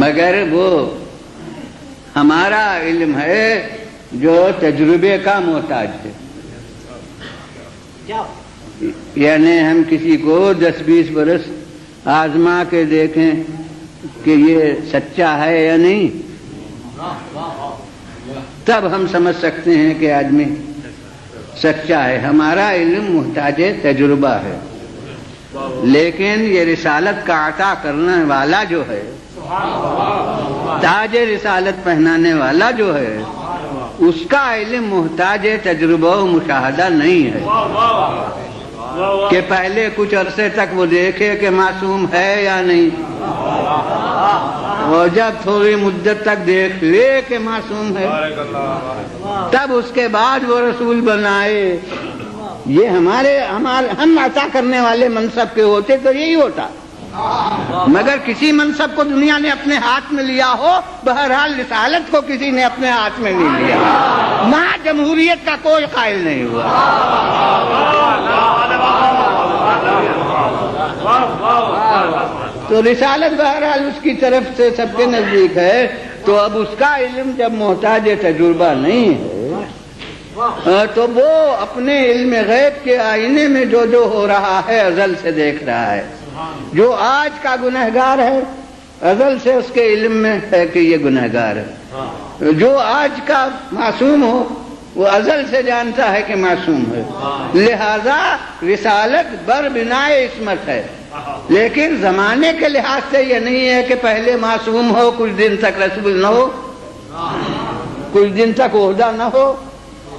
مگر وہ ہمارا علم ہے جو تجربے کا محتاج ہے، یعنی ہم کسی کو 10-20 برس آزما کے دیکھیں کہ یہ سچا ہے یا نہیں، تب ہم سمجھ سکتے ہیں کہ آدمی سچا ہے۔ ہمارا علم محتاج تجربہ ہے، لیکن یہ رسالت کا عطا کرنے والا جو ہے، تاج رسالت پہنانے والا جو ہے، اس کا علم محتاج تجربہ و مشاہدہ نہیں ہے کہ پہلے کچھ عرصے تک وہ دیکھے کہ معصوم ہے یا نہیں، اور جب تھوڑی مدت تک دیکھ لے کہ معصوم ہے تب اس کے بعد وہ رسول بنائے۔ یہ ہم عطا کرنے والے منصب کے ہوتے تو یہی ہوتا، مگر کسی منصب کو دنیا نے اپنے ہاتھ میں لیا ہو، بہرحال رسالت کو کسی نے اپنے ہاتھ میں نہیں لیا، وہاں جمہوریت کا کوئی قائل نہیں ہوا۔ تو رسالت بہرحال اس کی طرف سے سب کے نزدیک ہے، تو اب اس کا علم جب محتاج تجربہ نہیں ہے تو وہ اپنے علم غیب کے آئینے میں جو ہو رہا ہے ازل سے دیکھ رہا ہے۔ جو آج کا گنہگار ہے ازل سے اس کے علم میں ہے کہ یہ گنہگار ہے، جو آج کا معصوم ہو وہ ازل سے جانتا ہے کہ معصوم ہے، لہذا رسالت بر بنائے عصمت ہے۔ لیکن زمانے کے لحاظ سے یہ نہیں ہے کہ پہلے معصوم ہو، کچھ دن تک رسول نہ ہو، کچھ دن تک عہدہ نہ ہو،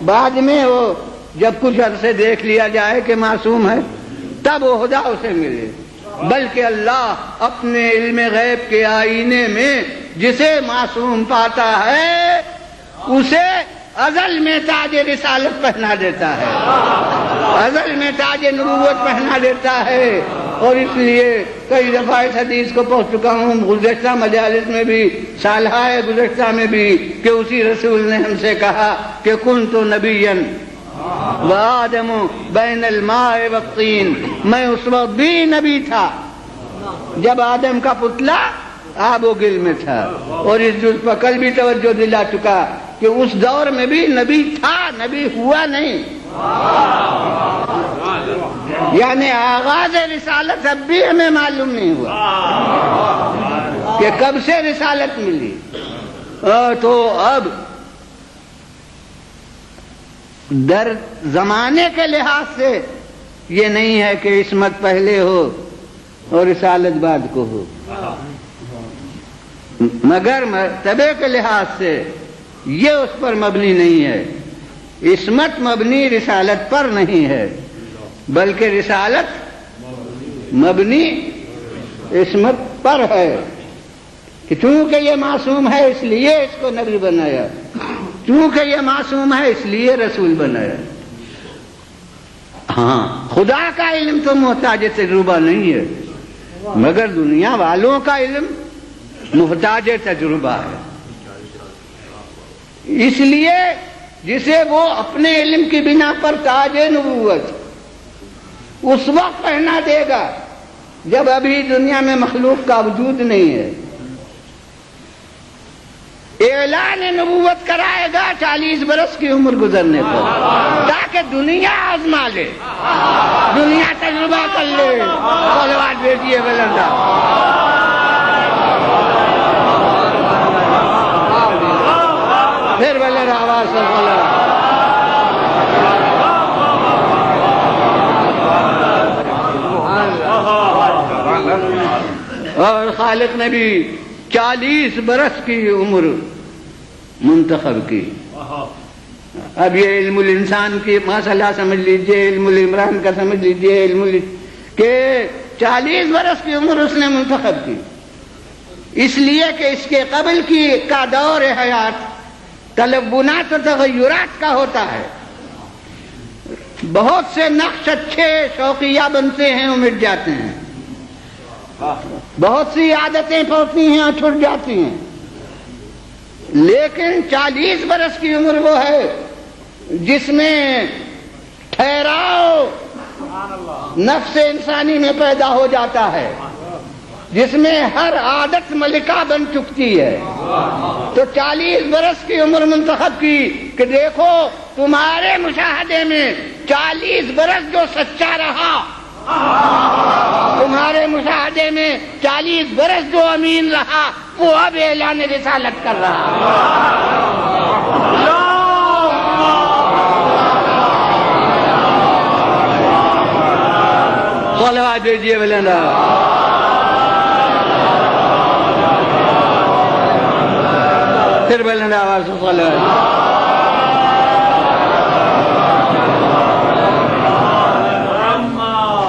بعد میں وہ جب کچھ عرصے دیکھ لیا جائے کہ معصوم ہے تب عہدہ اسے ملے، بلکہ اللہ اپنے علم غیب کے آئینے میں جسے معصوم پاتا ہے اسے ازل میں تاج رسالت پہنا دیتا ہے، ازل میں تاج نبوت پہنا دیتا ہے۔ اور اس لیے کئی دفعہ اس حدیث کو پڑھ چکا ہوں گزشتہ مجالس میں بھی، سالہ گزشتہ میں بھی، کہ اسی رسول نے ہم سے کہا کہ کنت نبیا وآدم بین الماء والطین، میں اس وقت بھی نبی تھا جب آدم کا پتلا آب و گل میں تھا، اور اس جز پر کل بھی توجہ دلا چکا کہ اس دور میں بھی نبی تھا، نبی ہوا نہیں، یعنی آغاز رسالت اب بھی ہمیں معلوم نہیں ہوا کہ کب سے رسالت ملی۔ تو اب در زمانے کے لحاظ سے یہ نہیں ہے کہ عصمت پہلے ہو اور رسالت بعد کو ہو، مگر مرتبے کے لحاظ سے یہ اس پر مبنی نہیں ہے۔ عصمت مبنی رسالت پر نہیں ہے، بلکہ رسالت مبنی عصمت پر ہے، کہ چونکہ یہ معصوم ہے اس لیے اس کو نبی بنایا، چونکہ یہ معصوم ہے اس لیے رسول بنایا۔ ہاں خدا کا علم تو محتاج تجربہ نہیں ہے، مگر دنیا والوں کا علم محتاج تجربہ ہے۔ اس لیے جسے وہ اپنے علم کی بنا پر تاج نبوت اس وقت پہنا دے گا جب ابھی دنیا میں مخلوق کا وجود نہیں ہے. اعلان نبوت کرائے گا 40 برس کی عمر گزرنے پر، تاکہ دنیا آزما لے، دنیا تجربہ کر لے. صلوات بھیجیے بلندہ. پھر بلند آواز سے بولو. اور خالق نے بھی 40 برس کی عمر منتخب کی. اب یہ علم الانسان کی مسئلہ سمجھ لیجئے، علم العمران کا سمجھ لیجئے، کہ 40 برس کی عمر اس نے منتخب کی، اس لیے کہ اس کے قبل کا دور حیات تلبنات و تغیرات کا ہوتا ہے. بہت سے نقش اچھے شوقیہ بنتے ہیں اور مٹ جاتے ہیں، بہت سی عادتیں پڑتی ہیں اور چھٹ جاتی ہیں، لیکن 40 برس کی عمر وہ ہے جس میں ٹھہراؤ نفس انسانی میں پیدا ہو جاتا ہے، جس میں ہر عادت ملکہ بن چکتی ہے. تو 40 برس کی عمر منتخب کی کہ دیکھو تمہارے مشاہدے میں 40 برس جو سچا رہا، تمہارے مشاہدے میں 40 برس جو امین رہا، وہ اب اعلان رسالت کر رہا ہے. صلوات دیجیے بلندہ. پھر بلند آواز سے صلوات.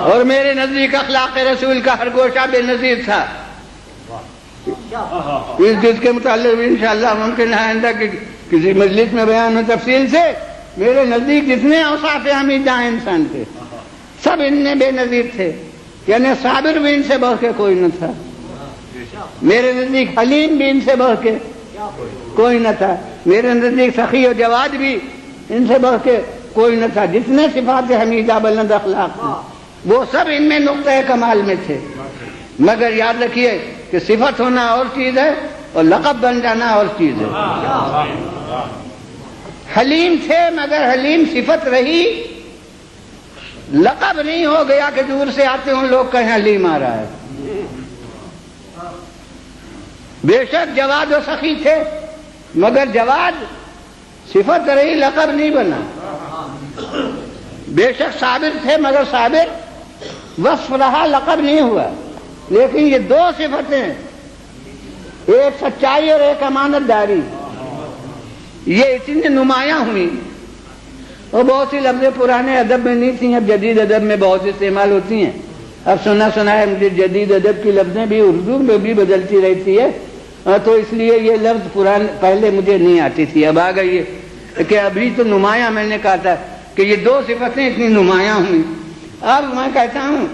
اور میرے نزدیک اخلاق رسول کا ہر گوشہ بے نظیر تھا. اس جس کے متعلق انشاءاللہ ممکن ہے آئندہ کہ کسی مجلس میں بیان ہو تفصیل سے. میرے نزدیک جتنے اوصاف حمیدہ انسان تھے سب ان میں بے نظیر تھے، یعنی صابر بھی ان سے بڑھ کے کوئی نہ تھا. میرے نزدیک حلیم بھی ان سے بڑھ کے کوئی نہ تھا. میرے نزدیک سخی و جواد بھی ان سے بڑھ کے کوئی نہ تھا. جتنے صفات حمیدہ بلند اخلاق تھے وہ سب ان میں نقطہ کمال میں تھے. مگر یاد رکھیے کہ صفت ہونا اور چیز ہے اور لقب بن جانا اور چیز ہے. حلیم تھے مگر حلیم صفت رہی، لقب نہیں ہو گیا کہ دور سے آتے ہوں لوگ کہیں حلیم آ رہا ہے. بے شک جواد و سخی تھے مگر جواد صفت رہی، لقب نہیں بنا. بے شک صابر تھے مگر صابر وصف رہا، لقب نہیں ہوا. لیکن یہ دو صفتیں، ایک سچائی اور ایک امانت داری، یہ اتنی نمایاں ہوئی. اور بہت سی لفظیں پرانے ادب میں نہیں تھیں، اب جدید ادب میں بہت استعمال ہوتی ہیں. اب سنا ہے مجھے جدید ادب کی لفظیں بھی اردو میں بھی بدلتی رہتی ہے، تو اس لیے یہ لفظ پہلے مجھے نہیں آتی تھی، اب آ گئی ہے. کہ ابھی تو نمایاں میں نے کہا تھا کہ یہ دو صفتیں اتنی نمایاں ہوئی. اب میں کہتا ہوں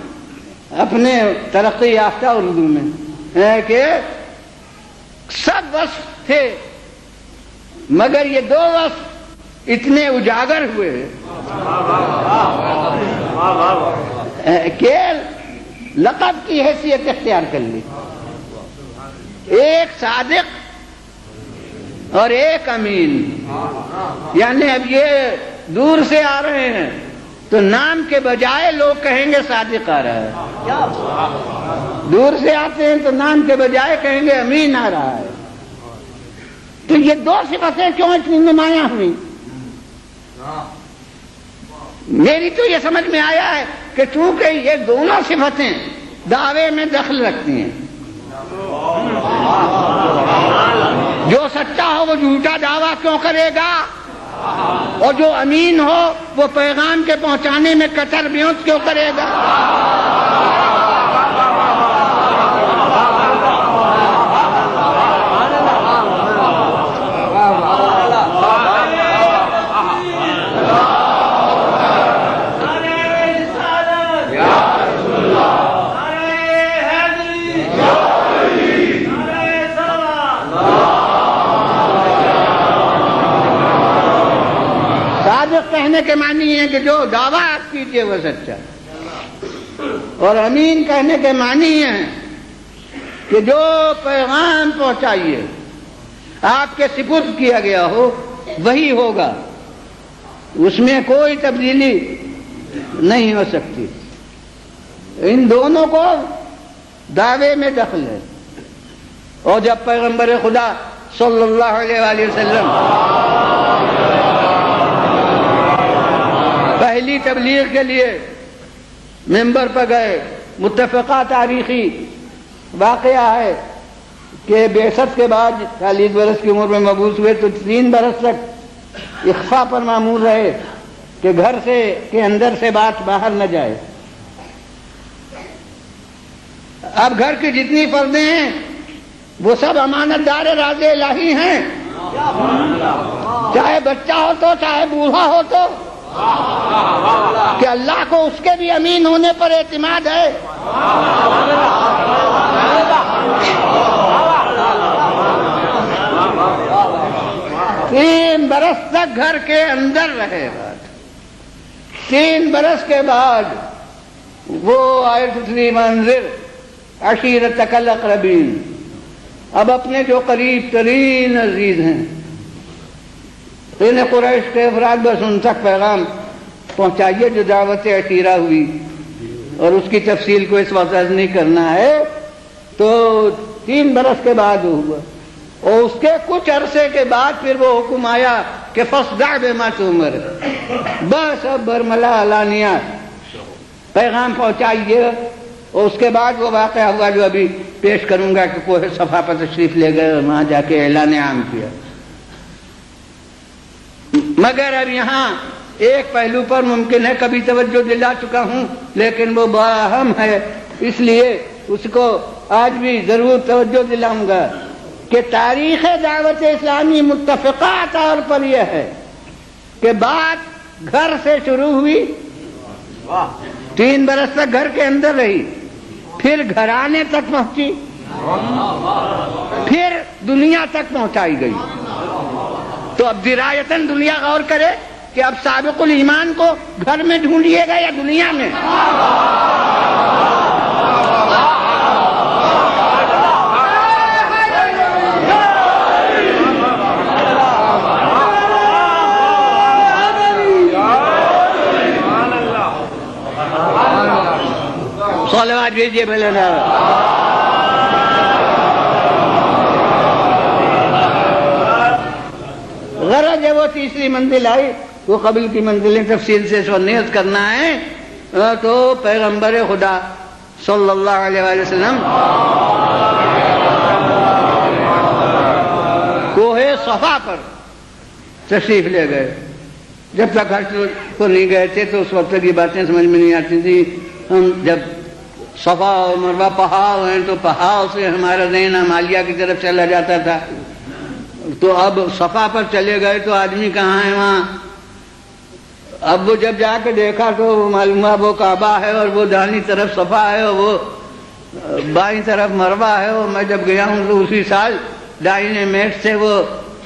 اپنے ترقی یافتہ اردو میں کہ سب وصف تھے مگر یہ دو وصف اتنے اجاگر ہوئے کہ لقب کی حیثیت اختیار کر لی. ایک صادق اور ایک امین. یعنی اب یہ دور سے آ رہے ہیں تو نام کے بجائے لوگ کہیں گے صادق آ رہا ہے، دور سے آتے ہیں تو نام کے بجائے کہیں گے امین آ رہا ہے. تو یہ دو صفتیں کیوں اتنی نمایاں ہوئی؟ میری تو یہ سمجھ میں آیا ہے کہ چونکہ یہ دونوں صفتیں دعوے میں دخل رکھتی ہیں. جو سچا ہو وہ جھوٹا دعویٰ کیوں کرے گا، اور جو امین ہو وہ پیغام کے پہنچانے میں کٹر بیونت کیوں کرے گا. کہنے کے معنی ہے کہ جو دعویٰ آپ کیجیے وہ سچا، اور امین کہنے کے معنی ہے کہ جو پیغام پہنچائیے آپ کے سپرد کیا گیا ہو وہی ہوگا، اس میں کوئی تبدیلی نہیں ہو سکتی۔ ان دونوں کو دعوے میں دخل ہے، اور جب پیغمبر خدا صلی اللہ علیہ وآلہ وسلم پہلی تبلیغ کے لیے منبر پر گئے، متفقہ تاریخی واقعہ ہے کہ بعثت کے بعد 40 برس کی عمر میں مبعوث ہوئے تو 3 برس تک اخفاء پر معمور رہے کہ گھر سے کے اندر سے بات باہر نہ جائے۔ اب گھر کی جتنی پردے ہیں وہ سب امانت دار راز الہی ہیں، چاہے بچہ ہو تو چاہے بوڑھا ہو تو، کہ اللہ کو اس کے بھی امین ہونے پر اعتماد ہے۔ تین برس تک گھر کے اندر رہے بات، 3 برس کے بعد وہ آیت اتری منظر عشیرتک الاقربین، اب اپنے جو قریب ترین عزیز ہیں انہیں قریش کے افراد بس ان تک پیغام پہنچائیے جو دعوت عشیرہ ہوئی، اور اس کی تفصیل کو اس وقت عرض نہیں کرنا ہے۔ تو 3 برس کے بعد ہوا، اور اس کے کچھ عرصے کے بعد پھر وہ حکم آیا کہ فاصدع بما تؤمر، بس اب برملا علانیہ پیغام پہنچائیے۔ اور اس کے بعد وہ واقعہ ہوا جو ابھی پیش کروں گا کہ کوہ صفا پر تشریف لے گئے اور وہاں جا کے اعلان عام کیا۔ مگر اب یہاں ایک پہلو پر ممکن ہے کبھی توجہ دلا چکا ہوں لیکن وہ بڑا اہم ہے، اس لیے اس کو آج بھی ضرور توجہ دلاؤں گا کہ تاریخ دعوت اسلامی متفقہ طور پر یہ ہے کہ بات گھر سے شروع ہوئی، 3 برس تک گھر کے اندر رہی، پھر گھرانے تک پہنچی، پھر دنیا تک پہنچائی گئی۔ تو اب درایتاً دنیا غور کرے کہ اب سابق الایمان کو گھر میں ڈھونڈیے گا یا دنیا میں؟ صلوات بھیجیے بھلنا۔ غرض ہے وہ تیسری منزل آئی، وہ قبل کی منزلیں تفصیل سے نیت کرنا ہے۔ تو پیغمبر خدا صلی اللہ علیہ وآلہ وسلم کوہ صفا پر تشریف لے گئے۔ جب تک حج کو نہیں گئے تھے تو اس وقت کی باتیں سمجھ میں نہیں آتی تھی۔ ہم جب صفا اور مروہ پہاڑ ہیں تو پہاڑ سے ہمارا ذہن ہمالیہ کی طرف چلا جاتا تھا، تو اب صفا پر چلے گئے تو آدمی کہاں ہے وہاں؟ اب وہ جب جا کے دیکھا تو معلوم ہوا وہ کعبہ ہے اور وہ داہنی طرف صفا ہے اور وہ بائیں طرف مروہ ہے۔ اور میں جب گیا ہوں تو اسی سال دائیں میٹ سے وہ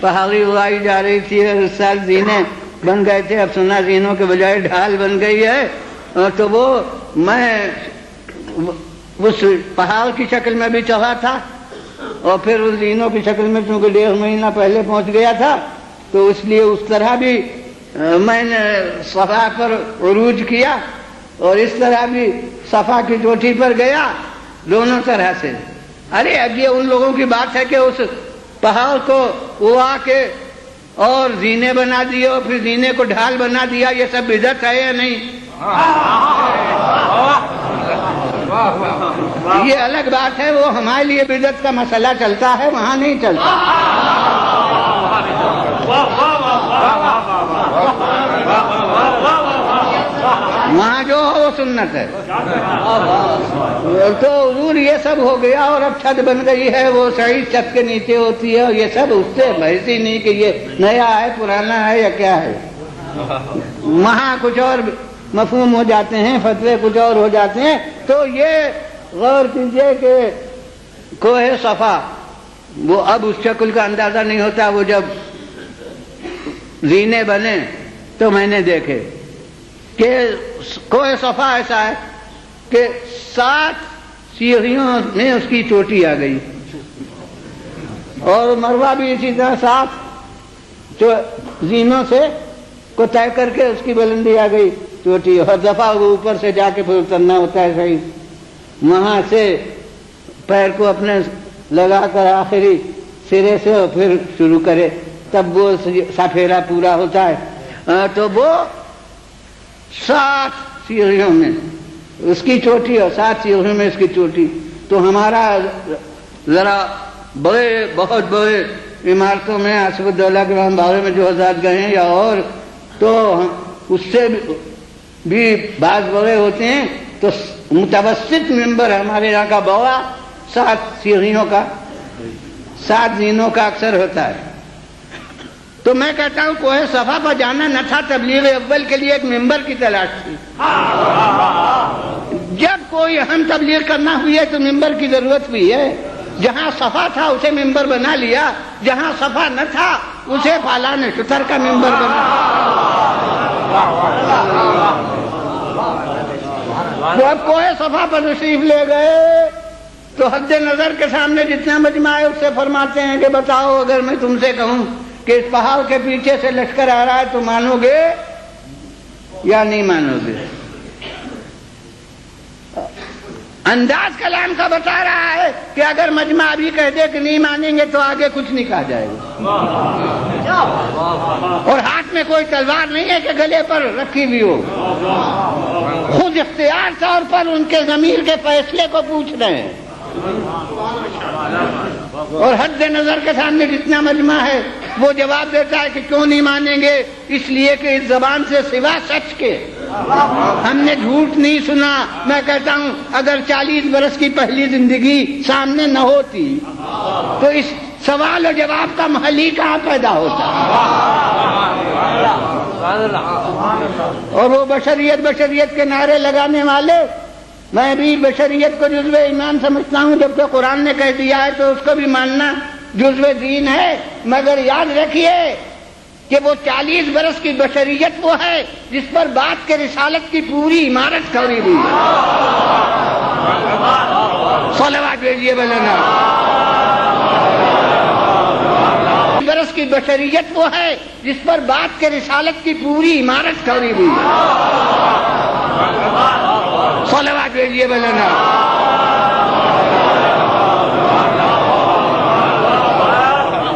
پہاڑی اڑائی جا رہی تھی، اور اس سال زینے بن گئے تھے، اب سنا زینوں کے بجائے ڈھال بن گئی ہے۔ تو وہ میں اس پہاڑ کی شکل میں بھی چڑھا تھا، اور پھر اس زینوں کی شکل میں چونکہ 1.5 مہینہ پہلے پہنچ گیا تھا تو اس لیے اس طرح بھی میں نے صفا پر عروج کیا، اور اس طرح بھی صفا کی چوٹی پر گیا، دونوں طرح سے۔ ارے اب یہ ان لوگوں کی بات ہے کہ اس پہاڑ کو اڑا کے اور زینے بنا دیے اور پھر زینے کو ڈھال بنا دیا، یہ سب بدعت ہے یا نہیں؟ یہ الگ بات ہے، وہ ہمارے لیے بدعت کا مسئلہ چلتا ہے، وہاں نہیں چلتا۔ وہاں جو ہو وہ سنت ہے۔ تو حضور یہ سب ہو گیا، اور اب چھت بن گئی ہے، وہ صحیح چھت کے نیچے ہوتی ہے، اور یہ سب اس سے بحث ہی نہیں کہ یہ نیا ہے پرانا ہے یا کیا ہے۔ وہاں کچھ اور مفہوم ہو جاتے ہیں، فتوے کچھ اور ہو جاتے ہیں۔ تو یہ غور کیجئے کہ کوہ صفا وہ اب اس شکل کا اندازہ نہیں ہوتا، وہ جب زینے بنے تو میں نے دیکھے کہ کوہ صفا ایسا ہے کہ 7 سیڑھیوں میں اس کی چوٹی آ گئی، اور مروہ بھی اسی طرح 7 زینوں سے کو طے کر کے اس کی بلندی آ گئی چوٹی، ہر دفعہ وہ اوپر سے جا کے پھر اترنا ہوتا ہے صحیح، وہاں سے پیر کو اپنے لگا کر آخری سرے سے پھر شروع کرے، تب وہ سفیرا پورا ہوتا ہے۔ تو وہ 7 سیڑھیوں میں اس کی چوٹی اور 7 سیڑھیوں میں اس کی چوٹی، تو ہمارا ذرا بڑے بہت بڑے عمارتوں میں آصف الدولہ کے بارے میں جو حضرات گئے ہیں یا اور، تو اس سے بھی بعض بڑے ہوتے ہیں، تو متوسط ممبر ہمارے یہاں کا بڑا 7 سیڑھیوں کا 7 زینوں کا اکثر ہوتا ہے۔ تو میں کہتا ہوں کوہ صفا پر جانا نہ تھا تبلیغ اول کے لیے ایک ممبر کی تلاش تھی، جب کوئی اہم تبلیغ کرنا ہوئی ہے تو ممبر کی ضرورت بھی ہے، جہاں صفا تھا اسے ممبر بنا لیا، جہاں صفا نہ تھا اسے پالان شتر کا ممبر بنا۔ تو اب کوہ صفا پر تشریف لے گئے تو حد نظر کے سامنے جتنا مجمع ہے اس سے فرماتے ہیں کہ بتاؤ اگر میں تم سے کہوں کہ اس پہاڑ کے پیچھے سے لشکر آ رہا ہے تو مانو گے یا نہیں مانو گے؟ انداز کلام کا بتا رہا ہے کہ اگر مجمع ابھی کہہ دے کہ نہیں مانیں گے تو آگے کچھ نہیں کہا جائے گا، اور ہاتھ میں کوئی تلوار نہیں ہے کہ گلے پر رکھی ہوئی ہو، خود اختیار طور پر ان کے ضمیر کے فیصلے کو پوچھ رہے ہیں، اور حد نظر کے سامنے جتنا مجمع ہے وہ جواب دیتا ہے کہ کیوں نہیں مانیں گے؟ اس لیے کہ اس زبان سے سوا سچ کے ہم نے جھوٹ نہیں سنا۔ میں کہتا ہوں اگر 40 برس کی پہلی زندگی سامنے نہ ہوتی تو اس سوال و جواب کا محل ہی کہاں پیدا ہوتا؟ اور وہ بشریت کے نعرے لگانے والے، میں بھی بشریت کو جزو ایمان سمجھتا ہوں، جبکہ قرآن نے کہہ دیا ہے تو اس کو بھی ماننا جزو دین ہے، مگر یاد رکھیے کہ وہ 40 برس کی بشریت وہ ہے جس پر بات کے رسالت کی پوری عمارت کھڑی ہوئی ہے۔ صلوات بھیجیے بلنا۔ برس کی بشریت وہ ہے جس پر بات کے رسالت کی پوری عمارت کھڑی ہوئی ہے۔ صلوات بھیجیے بلنا۔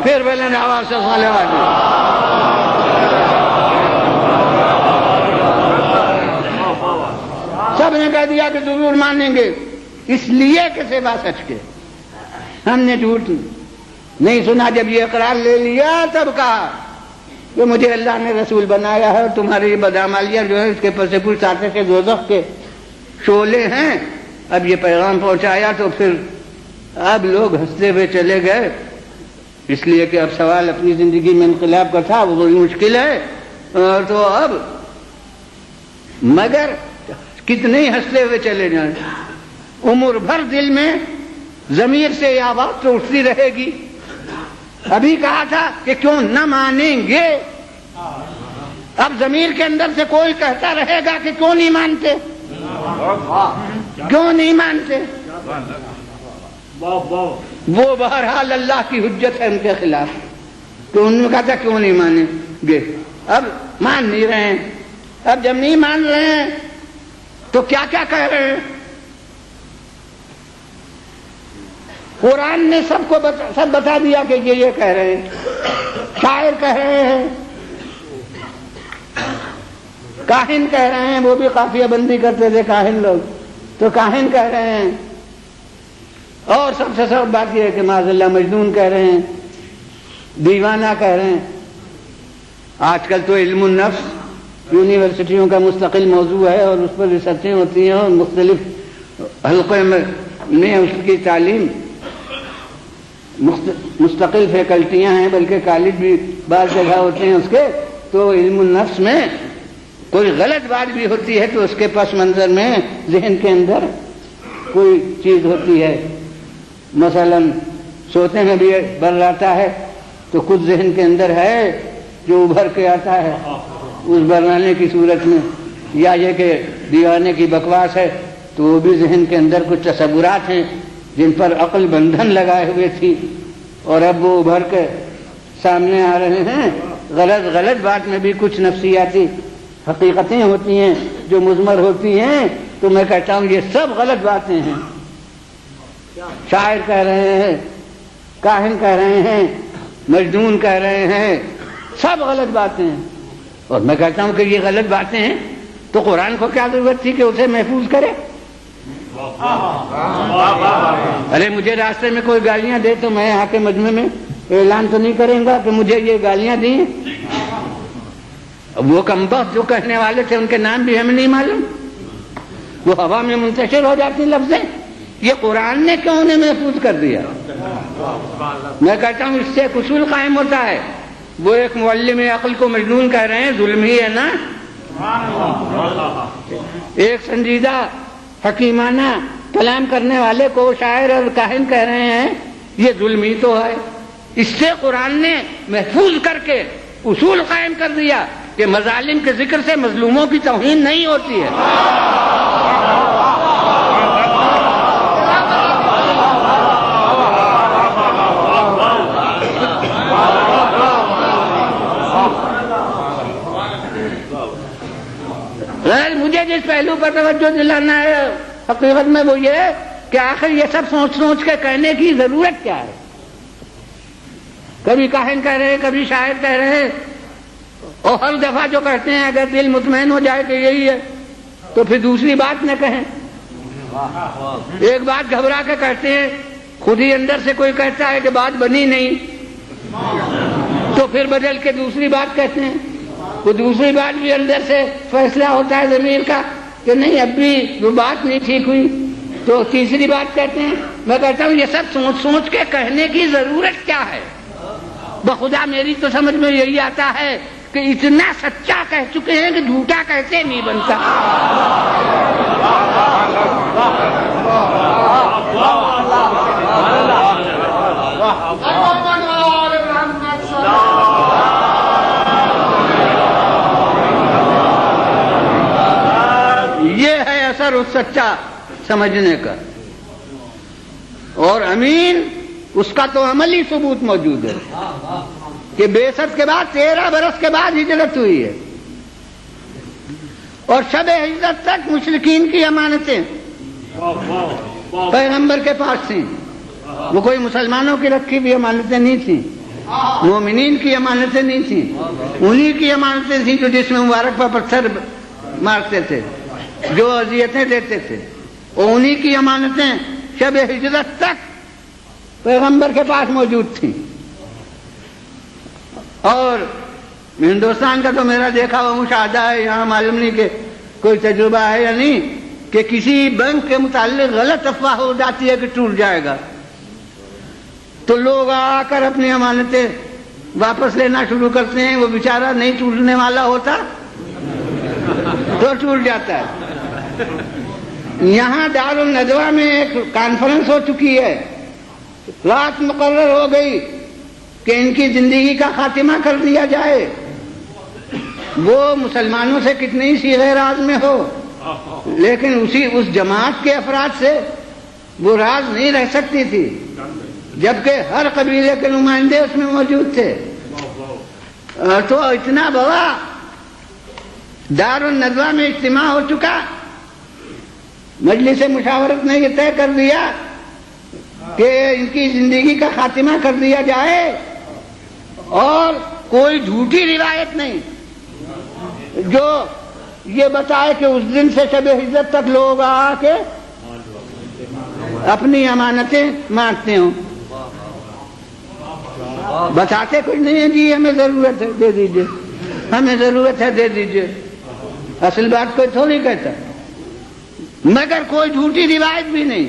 پھر بلند آواز سے صلوات۔ سب نے کہہ دیا کہ ضرور مانیں گے، اس لیے کہ سوا سچ کے ہم نے جھوٹ نہیں سنا۔ جب یہ اقرار لے لیا تب کہا کہ مجھے اللہ نے رسول بنایا ہے اور تمہارے یہ بدعمالیاں جو ہے اس کے پس پوچھ آتے کے دوزخ کے شعلے ہیں۔ اب یہ پیغام پہنچایا تو پھر اب لوگ ہنستے ہوئے چلے گئے، اس لیے کہ اب سوال اپنی زندگی میں انقلاب کا تھا، وہ بڑی مشکل ہے۔ تو اب مگر کتنے ہنستے ہوئے چلے جائیں، عمر بھر دل میں ضمیر سے یہ آواز تو اٹھتی رہے گی۔ ابھی کہا تھا کہ کیوں نہ مانیں گے، اب ضمیر کے اندر سے کوئی کہتا رہے گا کہ کیوں نہیں مانتے، کیوں نہیں مانتے۔ وہ بہرحال اللہ کی حجت ہے ان کے خلاف، تو انہوں نے کہا تھا کیوں نہیں مانیں گے، اب مان نہیں رہے ہیں۔ اب جب نہیں مان رہے ہیں تو کیا کیا کہہ رہے ہیں؟ قرآن نے سب بتا دیا کہ یہ کہہ رہے ہیں، شاعر کہہ رہے ہیں، کاہن کہہ رہے ہیں، وہ بھی قافیہ بندی کرتے تھے کاہن لوگ، تو کاہن کہہ رہے ہیں، اور سب سے سب بات یہ ہے کہ معاذ اللہ مجنون کہہ رہے ہیں، دیوانہ کہہ رہے ہیں۔ آج کل تو علم النفس یونیورسٹیوں کا مستقل موضوع ہے اور اس پر ریسرچیں ہوتی ہیں اور مختلف حلقے میں اس کی تعلیم، مستقل فیکلٹیاں ہیں، بلکہ کالج بھی بعض جگہ ہوتے ہیں اس کے۔ تو علم النفس میں کوئی غلط بات بھی ہوتی ہے تو اس کے پس منظر میں ذہن کے اندر کوئی چیز ہوتی ہے، مثلا سوتے میں بھی بر آتا ہے تو کچھ ذہن کے اندر ہے جو ابھر کے آتا ہے، اس برنانے کی صورت میں، یا یہ کہ دیوانے کی بکواس ہے تو وہ بھی ذہن کے اندر کچھ تصورات ہیں جن پر عقل بندھن لگائے ہوئے تھی اور اب وہ ابھر کے سامنے آ رہے ہیں۔ غلط بات میں بھی کچھ نفسیاتی حقیقتیں ہوتی ہیں جو مضمر ہوتی ہیں، تو میں کہتا ہوں یہ سب غلط باتیں ہیں۔ شاعر کہہ رہے ہیں، کاہن کہہ رہے ہیں، مجنون کہہ رہے ہیں، سب غلط باتیں ہیں۔ اور میں کہتا ہوں کہ یہ غلط باتیں ہیں تو قرآن کو کیا ضرورت تھی کہ اسے محفوظ کرے؟ ارے مجھے راستے میں کوئی گالیاں دے تو میں یہاں کے مجمع میں اعلان تو نہیں کریں گا کہ مجھے یہ گالیاں دی ہیں۔ وہ کمبخت جو کہنے والے تھے ان کے نام بھی ہمیں نہیں معلوم، وہ ہوا میں منتشر ہو جاتی لفظیں۔ یہ قرآن نے کیوں انہیں محفوظ کر دیا؟ میں کہتا ہوں اس سے ایک اصول قائم ہوتا ہے۔ وہ ایک معلم عقل کو مجنون کہہ رہے ہیں، ظلم ہی ہے نا۔ ایک سنجیدہ حکیمانہ کلام کرنے والے کو شاعر اور کاہن کہہ رہے ہیں، یہ ظلم ہی تو ہے۔ اس سے قرآن نے محفوظ کر کے اصول قائم کر دیا کہ مظالم کے ذکر سے مظلوموں کی توہین نہیں ہوتی ہے۔ مجھے جس پہلو پر توجہ دلانا ہے حقیقت میں وہ یہ ہے کہ آخر یہ سب سوچ کے کہنے کی ضرورت کیا ہے؟ کبھی کاہن کہہ رہے ہیں، کبھی شاعر کہہ رہے ہیں، اور ہر دفعہ جو کہتے ہیں اگر دل مطمئن ہو جائے کہ یہی ہے تو پھر دوسری بات نہ کہیں۔ ایک بات گھبرا کے کہتے ہیں، خود ہی اندر سے کوئی کہتا ہے کہ بات بنی نہیں تو پھر بدل کے دوسری بات کہتے ہیں، وہ دوسری بات بھی اندر سے فیصلہ ہوتا ہے ضمیر کا کہ نہیں اب بھی وہ بات نہیں ٹھیک ہوئی تو تیسری بات کہتے ہیں۔ میں کہتا ہوں یہ سب سوچ کے کہنے کی ضرورت کیا ہے؟ بخدا میری تو سمجھ میں یہی آتا ہے کہ اتنا سچا کہہ چکے ہیں کہ جھوٹا کیسے نہیں بنتا۔ یہ ہے اثر اس سچا سمجھنے کا۔ اور امین اس کا تو عملی ثبوت موجود ہے کہ بعثت کے بعد 13 برس کے بعد ہجرت ہوئی ہے، اور شب ہجرت تک مشرکین کی امانتیں پیغمبر کے پاس تھیں۔ وہ کوئی مسلمانوں کی رکھی ہوئی امانتیں نہیں تھیں، مومنین کی امانتیں نہیں تھیں، انہی کی امانتیں تھیں جو جسم مبارک پر پتھر مارتے تھے، جو اذیتیں دیتے تھے، اور انہی کی امانتیں شب ہجرت تک پیغمبر کے پاس موجود تھیں۔ اور ہندوستان کا تو میرا دیکھا ہوا مشاہدہ ہے، یہاں معلوم نہیں کہ کوئی تجربہ ہے یا نہیں، کہ کسی بینک کے متعلق غلط افواہ ہو جاتی ہے کہ ٹوٹ جائے گا تو لوگ آ کر اپنی امانتیں واپس لینا شروع کرتے ہیں۔ وہ بیچارہ نہیں ٹوٹنے والا ہوتا تو ٹوٹ جاتا ہے۔ یہاں دارالندوہ میں ایک کانفرنس ہو چکی ہے، رات مقرر ہو گئی کہ ان کی زندگی کا خاتمہ کر دیا جائے۔ وہ مسلمانوں سے کتنے ہی صیغے راز میں ہو، لیکن اس جماعت کے افراد سے وہ راز نہیں رہ سکتی تھی، جبکہ ہر قبیلے کے نمائندے اس میں موجود تھے۔ تو اتنا بڑا دارالندوہ میں اجتماع ہو چکا، مجلس مشاورت نے یہ طے کر دیا کہ ان کی زندگی کا خاتمہ کر دیا جائے، اور کوئی جھوٹی روایت نہیں جو یہ بتائے کہ اس دن سے شب ہجرت تک لوگ آ کے اپنی امانتیں مانگتے ہوں۔ بتاتے کچھ نہیں ہے، جی ہمیں ضرورت ہے دے دیجئے، ہمیں ضرورت ہے دے دیجئے، اصل بات کوئی تھوڑی کہتا، مگر کوئی جھوٹی روایت بھی نہیں۔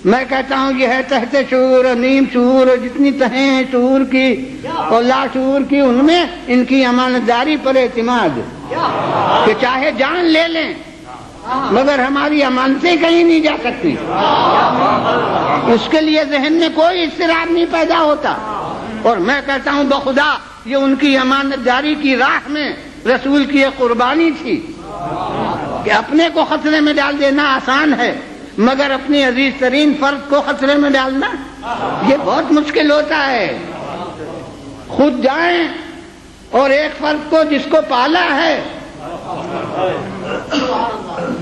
میں کہتا ہوں یہ ہے تحت شعور اور نیم شعور، اور جتنی تہیں ہیں شعور کی اور لاشعور کی، ان میں ان کی امانت داری پر اعتماد کہ چاہے جان لے لیں مگر ہماری امانتیں کہیں نہیں جا سکتی، اس کے لیے ذہن میں کوئی اضطراب نہیں پیدا ہوتا۔ اور میں کہتا ہوں بخدا یہ ان کی امانت داری کی راہ میں رسول کی ایک قربانی تھی کہ اپنے کو خطرے میں ڈال دینا آسان ہے، مگر اپنی عزیز ترین فرد کو خطرے میں ڈالنا یہ بہت مشکل ہوتا ہے۔ خود جائیں اور ایک فرد کو جس کو پالا ہے،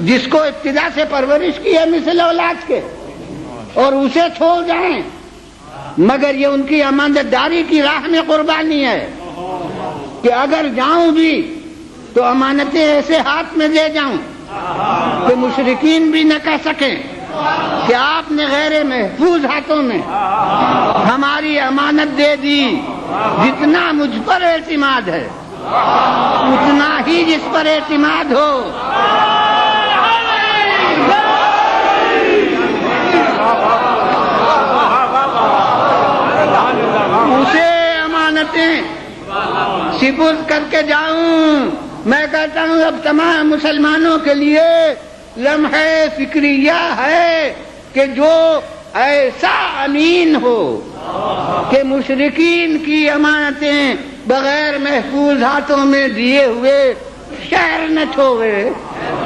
جس کو ابتدا سے پرورش کی ہے مثل اولاد کے، اور اسے چھوڑ جائیں، مگر یہ ان کی امانت داری کی راہ میں قربانی ہے کہ اگر جاؤں بھی تو امانتیں ایسے ہاتھ میں دے جاؤں کہ مشرکین بھی نہ کہہ سکیں کہ آپ نے غیر محفوظ ہاتھوں میں ہماری امانت دے دی۔ جتنا مجھ پر اعتماد ہے اتنا ہی جس پر اعتماد ہو۔ اسے امانتیں سپرد کر کے جاؤں۔ میں کہتا ہوں اب تمام مسلمانوں کے لیے لمحہ فکریہ ہے کہ جو ایسا امین ہو کہ مشرکین کی امانتیں بغیر محفوظ ہاتھوں میں دیے ہوئے شہر نہ چھوڑے،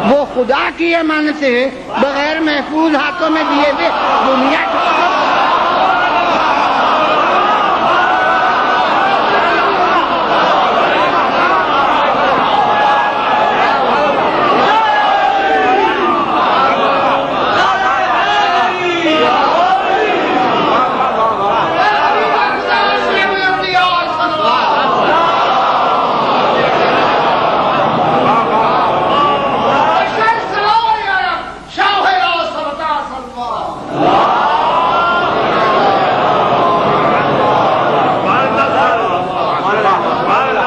وہ خدا کی امانتیں بغیر محفوظ ہاتھوں میں دیے ہوئے دنیا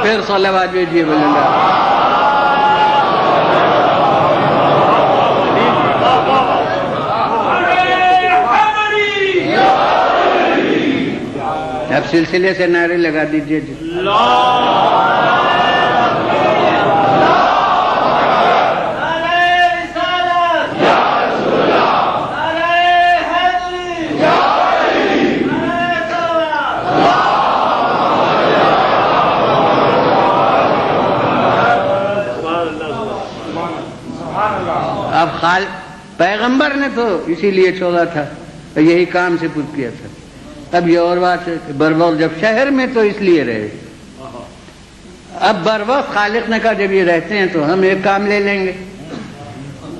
پھر صلوات بھیجیے بلند۔ اب سلسلے سے نعرے لگا دیجیے جی۔ اب پیغمبر نے تو اسی لیے چھوڑا تھا، یہی کام سے پوچھ کیا تھا۔ اب یہ اور بات ہے کہ بروقت جب شہر میں تو اس لیے رہے، اب بروقت خالق نے کہا جب یہ رہتے ہیں تو ہم ایک کام لے لیں گے،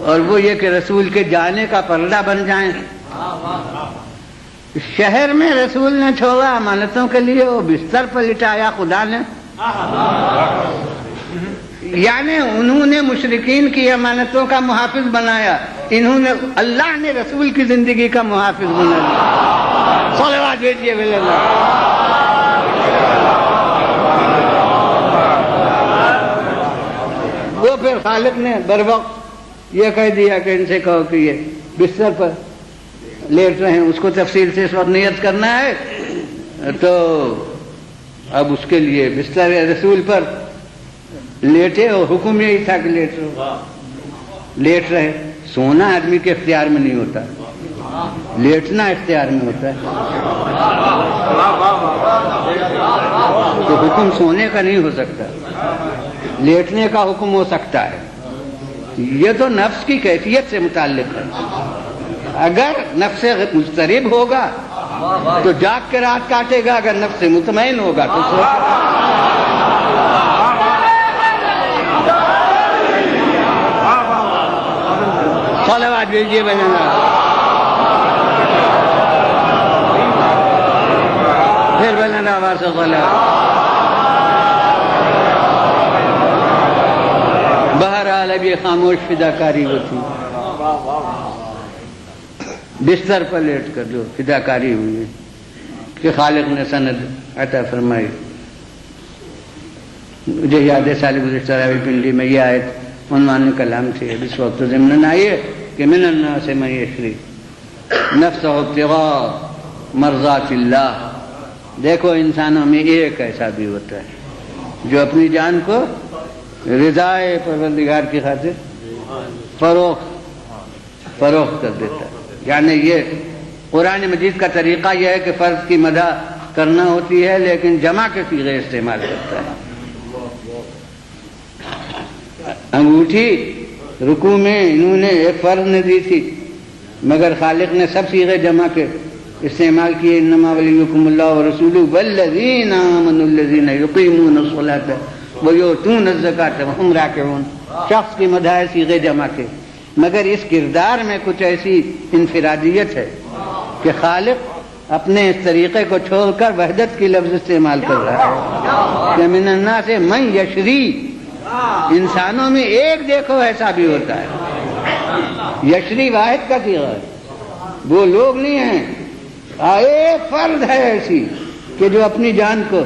اور وہ یہ کہ رسول کے جانے کا پردہ بن جائیں۔ شہر میں رسول نے چھوڑا امانتوں کے لیے، وہ بستر پر لٹایا خدا نے، یعنی انہوں نے مشرکین کی امانتوں کا محافظ بنایا، انہوں نے اللہ نے رسول کی زندگی کا محافظ بنایا۔ صلوات بھیجیے بلند۔ وہ پھر خالق نے بروقت یہ کہہ دیا کہ ان سے کہو کہ یہ بستر پر لیٹ رہے ہیں، اس کو تفصیل سے اس وقت نیت کرنا ہے، تو اب اس کے لیے بستر رسول پر لیٹے، اور حکم یہی تھا کہ لیٹ رہے۔ سونا آدمی کے اختیار میں نہیں ہوتا، لیٹنا اختیار میں ہوتا ہے، تو حکم سونے کا نہیں ہو سکتا، لیٹنے کا حکم ہو سکتا ہے۔ یہ تو نفس کی کیفیت سے متعلق ہے، اگر نفس مضطرب ہوگا تو جاگ کے رات کاٹے گا، اگر نفس مطمئن ہوگا تو سو صلوات بھیجیے بلند۔ پھر بلند آواز سے صلوات۔ بہرحال اب یہ خاموش فداکاری ہوتی، بستر پر لیٹ کر جو فداکاری ہوئی ہے کہ خالق نے سند عطا فرمائی۔ مجھے یاد ہے سال گزشتہ راوی پنڈی میں یہ آیت عنوان کلام تھی، اس وقت ضمن آئیے کہ من الناس من یشری نفسہ ابتغاء مرضات اللہ۔ دیکھو انسانوں میں ایک ایسا بھی ہوتا ہے جو اپنی جان کو رضائے پروردگار کی خاطر فروخت کر دیتا ہے۔ یعنی یہ قرآن مجید کا طریقہ یہ ہے کہ فرض کی مدح کرنا ہوتی ہے لیکن جمع کے صیغے استعمال کرتا ہے۔ انگوٹھی رکوع میں انہوں نے ایک فرض نے دی تھی، مگر خالق نے سب صیغے جمع کے استعمال کیے، انما ولیکم اللہ ورسولہ والذین آمنوا الذین یقیمون الصلاۃ ویؤتون الزکاۃ وہم راکعون، شخص کی مدح ہے صیغے جمع کے، مگر اس کردار میں کچھ ایسی انفرادیت ہے کہ خالق اپنے اس طریقے کو چھوڑ کر وحدت کی لفظ استعمال کر رہا ہے کہ من الناس من یشری، انسانوں میں ایک دیکھو ایسا بھی ہوتا ہے، یشری واحد کا صیغہ ہے، وہ لوگ نہیں ہیں، ایک فرد ہے ایسی کہ جو اپنی جان کو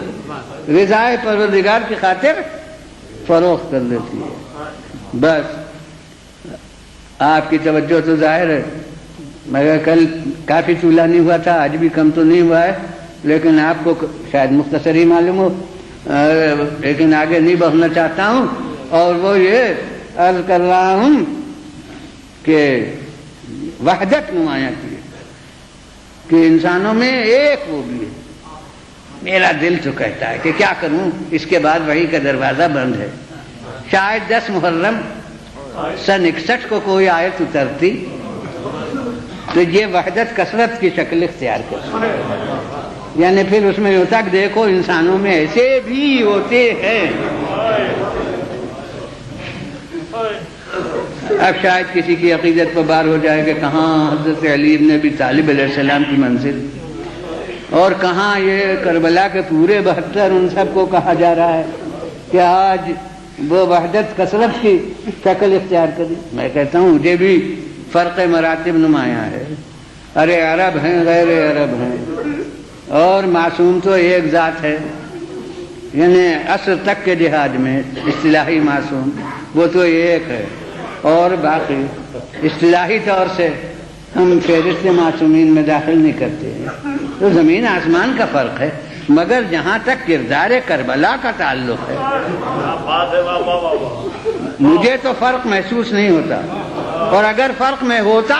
رضائے پروردگار کی خاطر فروخت کر دیتی ہے۔ بس آپ کی توجہ تو ظاہر ہے، مگر کل کافی طولانی ہوا تھا، آج بھی کم تو نہیں ہوا ہے، لیکن آپ کو شاید مختصر ہی معلوم ہو، لیکن آگے نہیں بڑھنا چاہتا ہوں، اور وہ یہ عرض کر رہا ہوں کہ وحدت نمایاں کی ہے کہ انسانوں میں ایک وہ بھی ہے۔ میرا دل تو کہتا ہے کہ کیا کروں، اس کے بعد وحی کا دروازہ بند ہے، شاید 10 محرم سن 61 کو کوئی آیت اترتی تو یہ وحدت کثرت کی شکل اختیار کرتی، یعنی پھر اس میں ہوتا کہ دیکھو انسانوں میں ایسے بھی ہوتے ہیں۔ اب شاید کسی کی عقیدت پر بار ہو جائے کہ کہاں حضرت علی بن ابی طالب علیہ السلام کی منزل، اور کہاں یہ کربلا کے پورے 72 ان سب کو کہا جا رہا ہے کہ آج وہ وحدت کثرت کی شکل اختیار کری۔ میں کہتا ہوں مجھے بھی فرق مراتب نمایاں ہے، ارے عرب ہیں غیر عرب ہیں، اور معصوم تو ایک ذات ہے، یعنی عصر تک کے جہاد میں اصطلاحی معصوم وہ تو ایک ہے، اور باقی اصطلاحی طور سے ہم فہرست معصومین میں داخل نہیں کرتے ہیں، تو زمین آسمان کا فرق ہے، مگر جہاں تک کردار کربلا کا تعلق ہے مجھے تو فرق محسوس نہیں ہوتا، اور اگر فرق میں ہوتا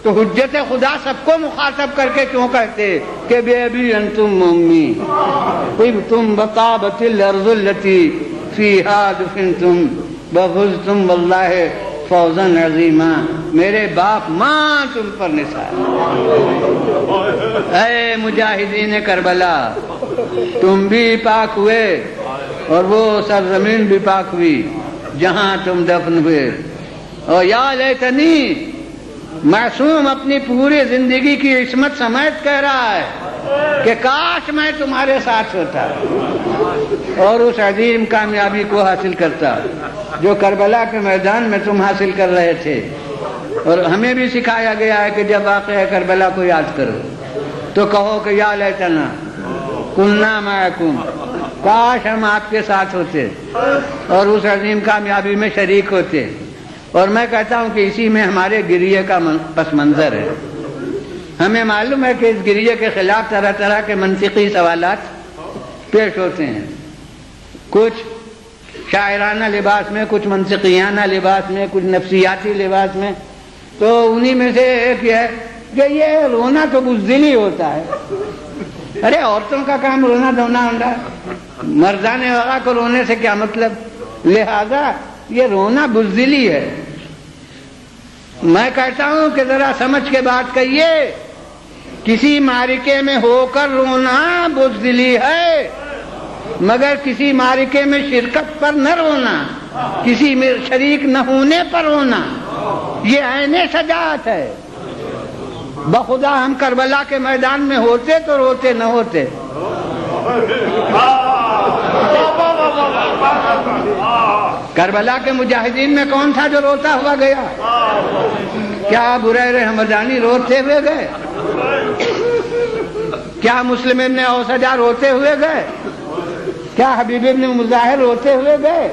تو حجت خدا سب کو مخاطب کر کے کیوں کہتے کہ بے ابی انتم امی طبتم بطابت الارض التي فيها دفنتم وفزتم واللہ فوزا عظیما، میرے باپ ماں تم پر نثار، اے مجاہدین کربلا تم بھی پاک ہوئے اور وہ سرزمین بھی پاک ہوئی جہاں تم دفن ہوئے، اور یا لیتنی، معصوم اپنی پوری زندگی کی عصمت سمیت کہہ رہا ہے کہ کاش میں تمہارے ساتھ ہوتا اور اس عظیم کامیابی کو حاصل کرتا جو کربلا کے میدان میں تم حاصل کر رہے تھے۔ اور ہمیں بھی سکھایا گیا ہے کہ جب واقعہ کربلا کو یاد کرو تو کہو کہ یا لیتنا کنا معکم، کاش ہم آپ کے ساتھ ہوتے اور اس عظیم کامیابی میں شریک ہوتے۔ اور میں کہتا ہوں کہ اسی میں ہمارے گریے کا پس منظر ہے۔ ہمیں معلوم ہے کہ اس گریے کے خلاف طرح طرح کے منطقی سوالات پیش ہوتے ہیں، کچھ شاعرانہ لباس میں، کچھ منطقیانہ لباس میں، کچھ نفسیاتی لباس میں، تو انہی میں سے ایک یہ ہے کہ یہ رونا تو بزدلی ہوتا ہے۔ ارے عورتوں کا کام رونا دھونا ہوتا ہے، مردان وغیرہ کو رونے سے کیا مطلب؟ لہذا یہ رونا بزدلی ہے۔ میں کہتا ہوں کہ ذرا سمجھ کے بات کہیے، کسی معرکے میں ہو کر رونا بزدلی ہے، مگر کسی معرکے میں شرکت پر نہ رونا، کسی میں شریک نہ ہونے پر رونا، یہ عین شجاعت ہے۔ بخدا ہم کربلا کے میدان میں ہوتے تو روتے نہ ہوتے۔ کربلا کے مجاہدین میں کون تھا جو روتا ہوا گیا؟ کیا ابو ہریرہ ہمدانی روتے ہوئے گئے؟ کیا مسلم ابن اوسجہ روتے ہوئے گئے؟ کیا حبیب ابن مظاہر روتے ہوئے گئے؟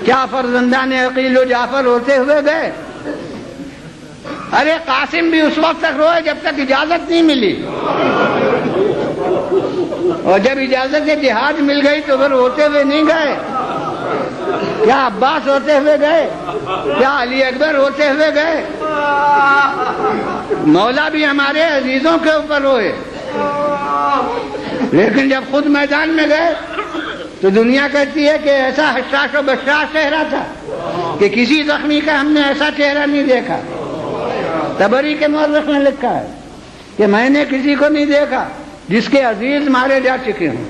کیا فرزندان عقیل و جعفر روتے ہوئے گئے؟ ارے قاسم بھی اس وقت تک روئے جب تک اجازت نہیں ملی، اور جب اجازت جہاد مل گئی تو وہ روتے ہوئے نہیں گئے۔ کیا عباس روتے ہوئے گئے؟ کیا علی اکبر روتے ہوئے گئے؟ مولا بھی ہمارے عزیزوں کے اوپر روئے، لیکن جب خود میدان میں گئے تو دنیا کہتی ہے کہ ایسا حشاش و بشاش چہرہ تھا کہ کسی زخمی کا ہم نے ایسا چہرہ نہیں دیکھا. طبری کے مورخ نے لکھا ہے کہ میں نے کسی کو نہیں دیکھا جس کے عزیز مارے جا چکے ہوں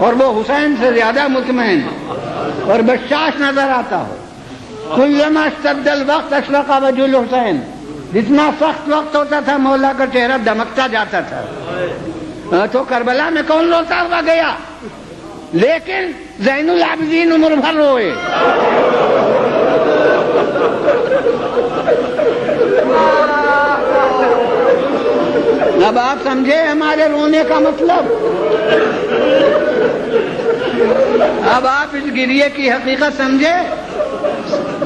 اور وہ حسین سے زیادہ مطمئن اور بشاش نظر آتا ہو. کلما اشتد الوقت اشرق وجه الحسین، جتنا سخت وقت ہوتا تھا مولا کا چہرہ دمکتا جاتا تھا. تو کربلا میں کون روتا ہوا گیا، لیکن زین العابدین عمر بھر روئے. اب آپ سمجھے ہمارے رونے کا مطلب. اب آپ اس گریے کی حقیقت سمجھے.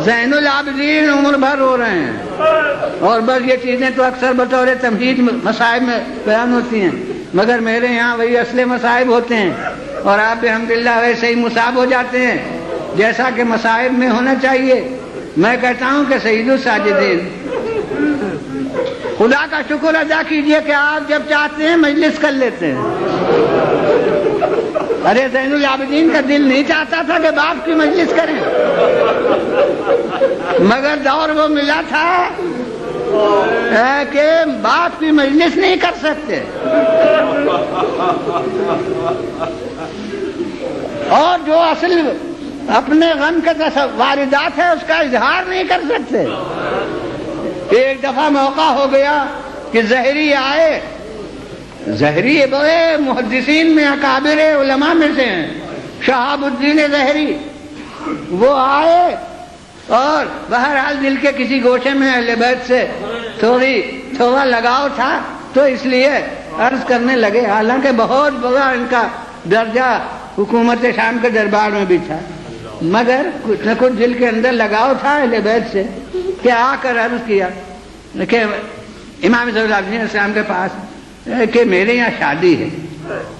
زین العابدین عمر بھر رو رہے ہیں، اور بس یہ چیزیں تو اکثر بطور تمہید مصائب میں بیان ہوتی ہیں، مگر میرے یہاں وہی اصل مصائب ہوتے ہیں، اور آپ الحمدللہ ویسے ہی مصاب ہو جاتے ہیں جیسا کہ مصائب میں ہونا چاہیے. میں کہتا ہوں کہ سید الساجدین، خدا کا شکر ادا کیجئے کہ آپ جب چاہتے ہیں مجلس کر لیتے ہیں. ارے زین العابدین کا دل نہیں چاہتا تھا کہ باپ کی مجلس کریں، مگر دور وہ ملا تھا کہ باپ کی مجلس نہیں کر سکتے، اور جو اصل اپنے غم کے واردات ہے اس کا اظہار نہیں کر سکتے. ایک دفعہ موقع ہو گیا کہ زہری آئے. زہری بڑے محدثین میں اکابر علماء میں سے ہیں، شہاب الدین زہری. وہ آئے اور بہرحال دل کے کسی گوشے میں اہل بیت سے تھوڑا لگاؤ تھا، تو اس لیے عرض کرنے لگے، حالانکہ بہت بڑا ان کا درجہ حکومت شام کے دربار میں بھی تھا، مگر کچھ نہ کچھ دل کے اندر لگاؤ تھا اہل بیت سے، کہ آ کر عرض کیا کہ امام صلی اللہ علیہ وسلم کے پاس کہ میرے یہاں شادی ہے،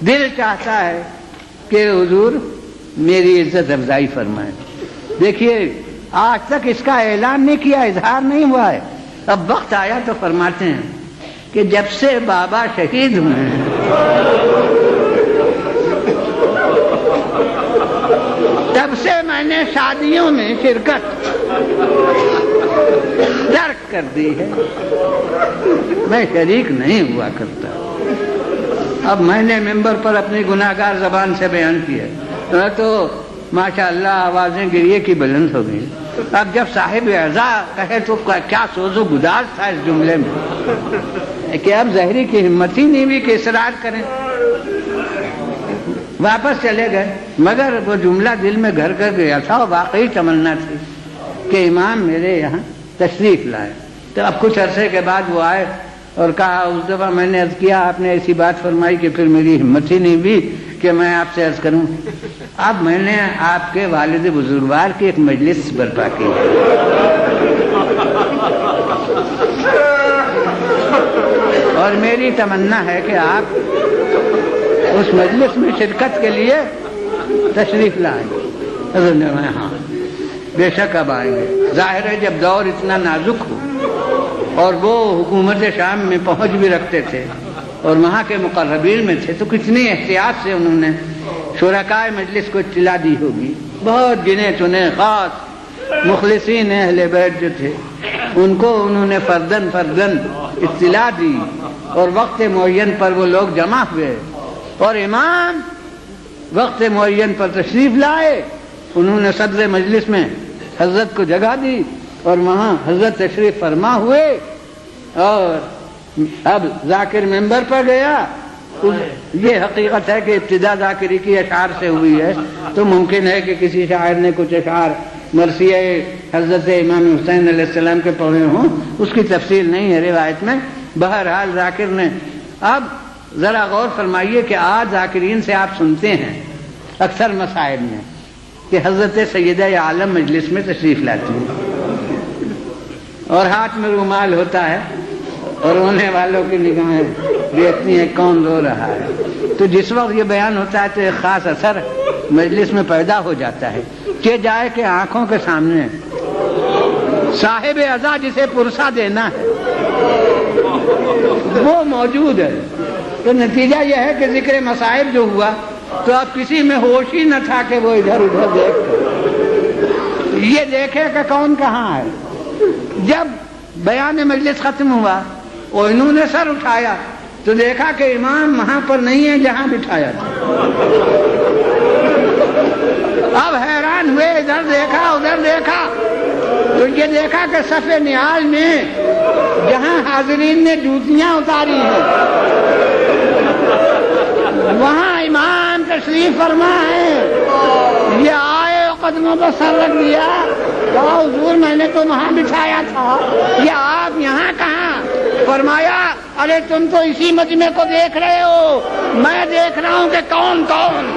دل چاہتا ہے کہ حضور میری عزت افزائی فرمائیں. دیکھیے آج تک اس کا اعلان نہیں کیا، اظہار نہیں ہوا ہے، اب وقت آیا تو فرماتے ہیں کہ جب سے بابا شہید ہوئے ہیں تب سے میں نے شادیوں میں شرکت ترک کر دی ہے، میں شریک نہیں ہوا کرتا. اب میں نے ممبر پر اپنی گناہگار زبان سے بیان کیا تو ماشاءاللہ آوازیں گریے کی بلند ہو گئی. اب جب صاحب اعزا کہے تو کیا سوز و گداز تھا اس جملے میں کہ اب زہری کی ہمت ہی نہیں بھی کہ اصرار کریں. واپس چلے گئے، مگر وہ جملہ دل میں گھر کر گیا تھا، اور واقعی تمنا تھی کہ امام میرے یہاں تشریف لائے. تو اب کچھ عرصے کے بعد وہ آئے اور کہا، اس دفعہ میں نے عرض کیا، آپ نے ایسی بات فرمائی کہ پھر میری ہمت ہی نہیں بھی کہ میں آپ سے عرض کروں. اب میں نے آپ کے والد بزرگوار کی ایک مجلس برپا کی اور میری تمنا ہے کہ آپ اس مجلس میں شرکت کے لیے تشریف لائیں. حضرت نے کہا ہاں بے شک اب آئیں گے. ظاہر ہے جب دور اتنا نازک ہو اور وہ حکومت شام میں پہنچ بھی رکھتے تھے اور وہاں کے مقربین میں تھے، تو کتنی احتیاط سے انہوں نے شرکائے مجلس کو اطلاع دی ہوگی. بہت گنے چنے خاص مخلصین اہل بیت جو تھے ان کو انہوں نے فردن اطلاع دی، اور وقت معین پر وہ لوگ جمع ہوئے اور امام وقت معین پر تشریف لائے. انہوں نے صدر مجلس میں حضرت کو جگہ دی اور وہاں حضرت تشریف فرما ہوئے، اور اب ذاکر ممبر پر گیا. یہ حقیقت ہے کہ ابتدا ذاکری کی اشعار سے ہوئی ہے، تو ممکن ہے کہ کسی شاعر نے کچھ اشعار مرثیہ حضرت امام حسین علیہ السلام کے پڑھے ہوں، اس کی تفصیل نہیں ہے روایت میں. بہرحال ذاکر نے، اب ذرا غور فرمائیے کہ آج ذاکرین سے آپ سنتے ہیں اکثر مصائب میں کہ حضرت سیدہ عالم مجلس میں تشریف لاتی ہیں اور ہاتھ میں رومال ہوتا ہے اور رونے والوں کی نگاہیں دیکھتی ہیں کون رو رہا ہے. تو جس وقت یہ بیان ہوتا ہے تو ایک خاص اثر مجلس میں پیدا ہو جاتا ہے کہ جائے کہ آنکھوں کے سامنے صاحب عزا جسے پرسہ دینا ہے وہ موجود ہے. تو نتیجہ یہ ہے کہ ذکر مصائب جو ہوا تو اب کسی میں ہوش ہی نہ تھا کہ وہ ادھر ادھر دیکھ یہ دیکھے کہ کون کہاں ہے. جب بیان مجلس ختم ہوا اور انہوں نے سر اٹھایا تو دیکھا کہ امام وہاں پر نہیں ہے جہاں بٹھایا تھا. اب حیران ہوئے، ادھر دیکھا ادھر دیکھا تو یہ دیکھا کہ صف نعال میں جہاں حاضرین نے جوتیاں اتاری ہیں وہاں امام تشریف فرما ہے. یہ آئے قدموں پر سر رکھ دیا، کہا حضور میں نے تو وہاں بٹھایا تھا، یہ آپ یہاں کہاں؟ فرمایا ارے تم تو اسی مجمع کو دیکھ رہے ہو، میں دیکھ رہا ہوں کہ کون کون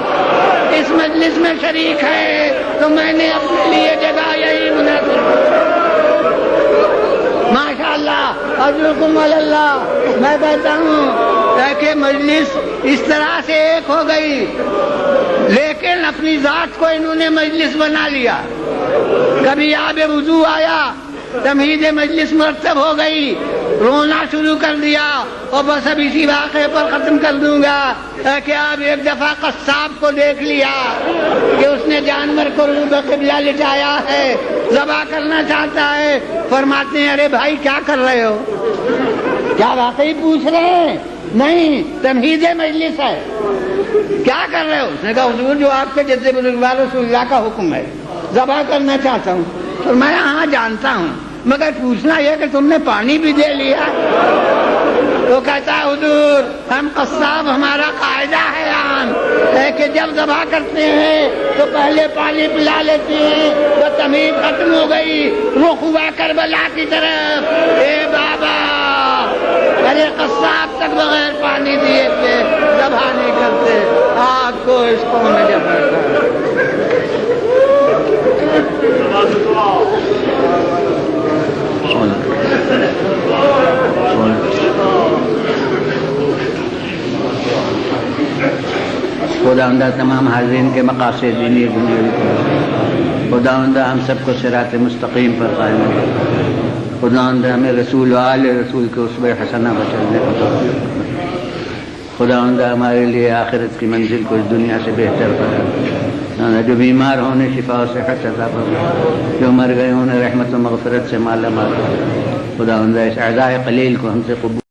اس مجلس میں شریک ہے، تو میں نے اپنے لیے جگہ یہی مناسب. ماشاءاللہ اجرکم اللہ. میں کہتا ہوں کہ مجلس اس طرح سے ایک ہو گئی، لیکن اپنی ذات کو انہوں نے مجلس بنا لیا. کبھی آب وضو آیا، تمہید مجلس مرتب ہو گئی، رونا شروع کر دیا. اور بس اب اسی واقعے پر ختم کر دوں گا کہ اب ایک دفعہ قصاب کو دیکھ لیا کہ اس نے جانور کو روح قبلہ لٹایا ہے، ذبح کرنا چاہتا ہے. فرماتے ہیں ارے بھائی کیا کر رہے ہو؟ کیا واقعی پوچھ رہے ہیں؟ نہیں، تمہید مجلس ہے. کیا کر رہے ہو؟ اس نے کہا حضور جو آپ کے جد بزرگوار رسول اللہ کا حکم ہے ذبح کرنا چاہتا ہوں. تو میں ہاں جانتا ہوں، مگر پوچھنا یہ کہ تم نے پانی بھی دے لیا؟ تو کہتا حضور ہم قصاب ہمارا قاعدہ ہے عام ہے کہ جب ذبح کرتے ہیں تو پہلے پانی پلا لیتے ہیں. تو تمہید ختم ہو گئی، رخ ہوا کربلا کی طرف. اے بابا ارے قصاب تک بغیر پانی دیے تھے ذبح نہیں کرتے. آگ کو اس کو میں جب خداوندہ تمام حاضرین کے مقاصد دینی دنیاوی خداوندہ ہم سب کو صراط مستقیم پر قائم رکھ. خداوندہ ہمیں رسول و آل رسول کے اسوہ حسنہ بچانے کو. خداوندہ ہمارے لیے آخرت کی منزل کو اس دنیا سے بہتر بنا. جو بیمار ہونے شفا و صحت عطا فرما، جو مر گئے انہیں رحمت و مغفرت سے مالا مال. خداوندہ اس اعزائے قلیل کو ہم سے قبول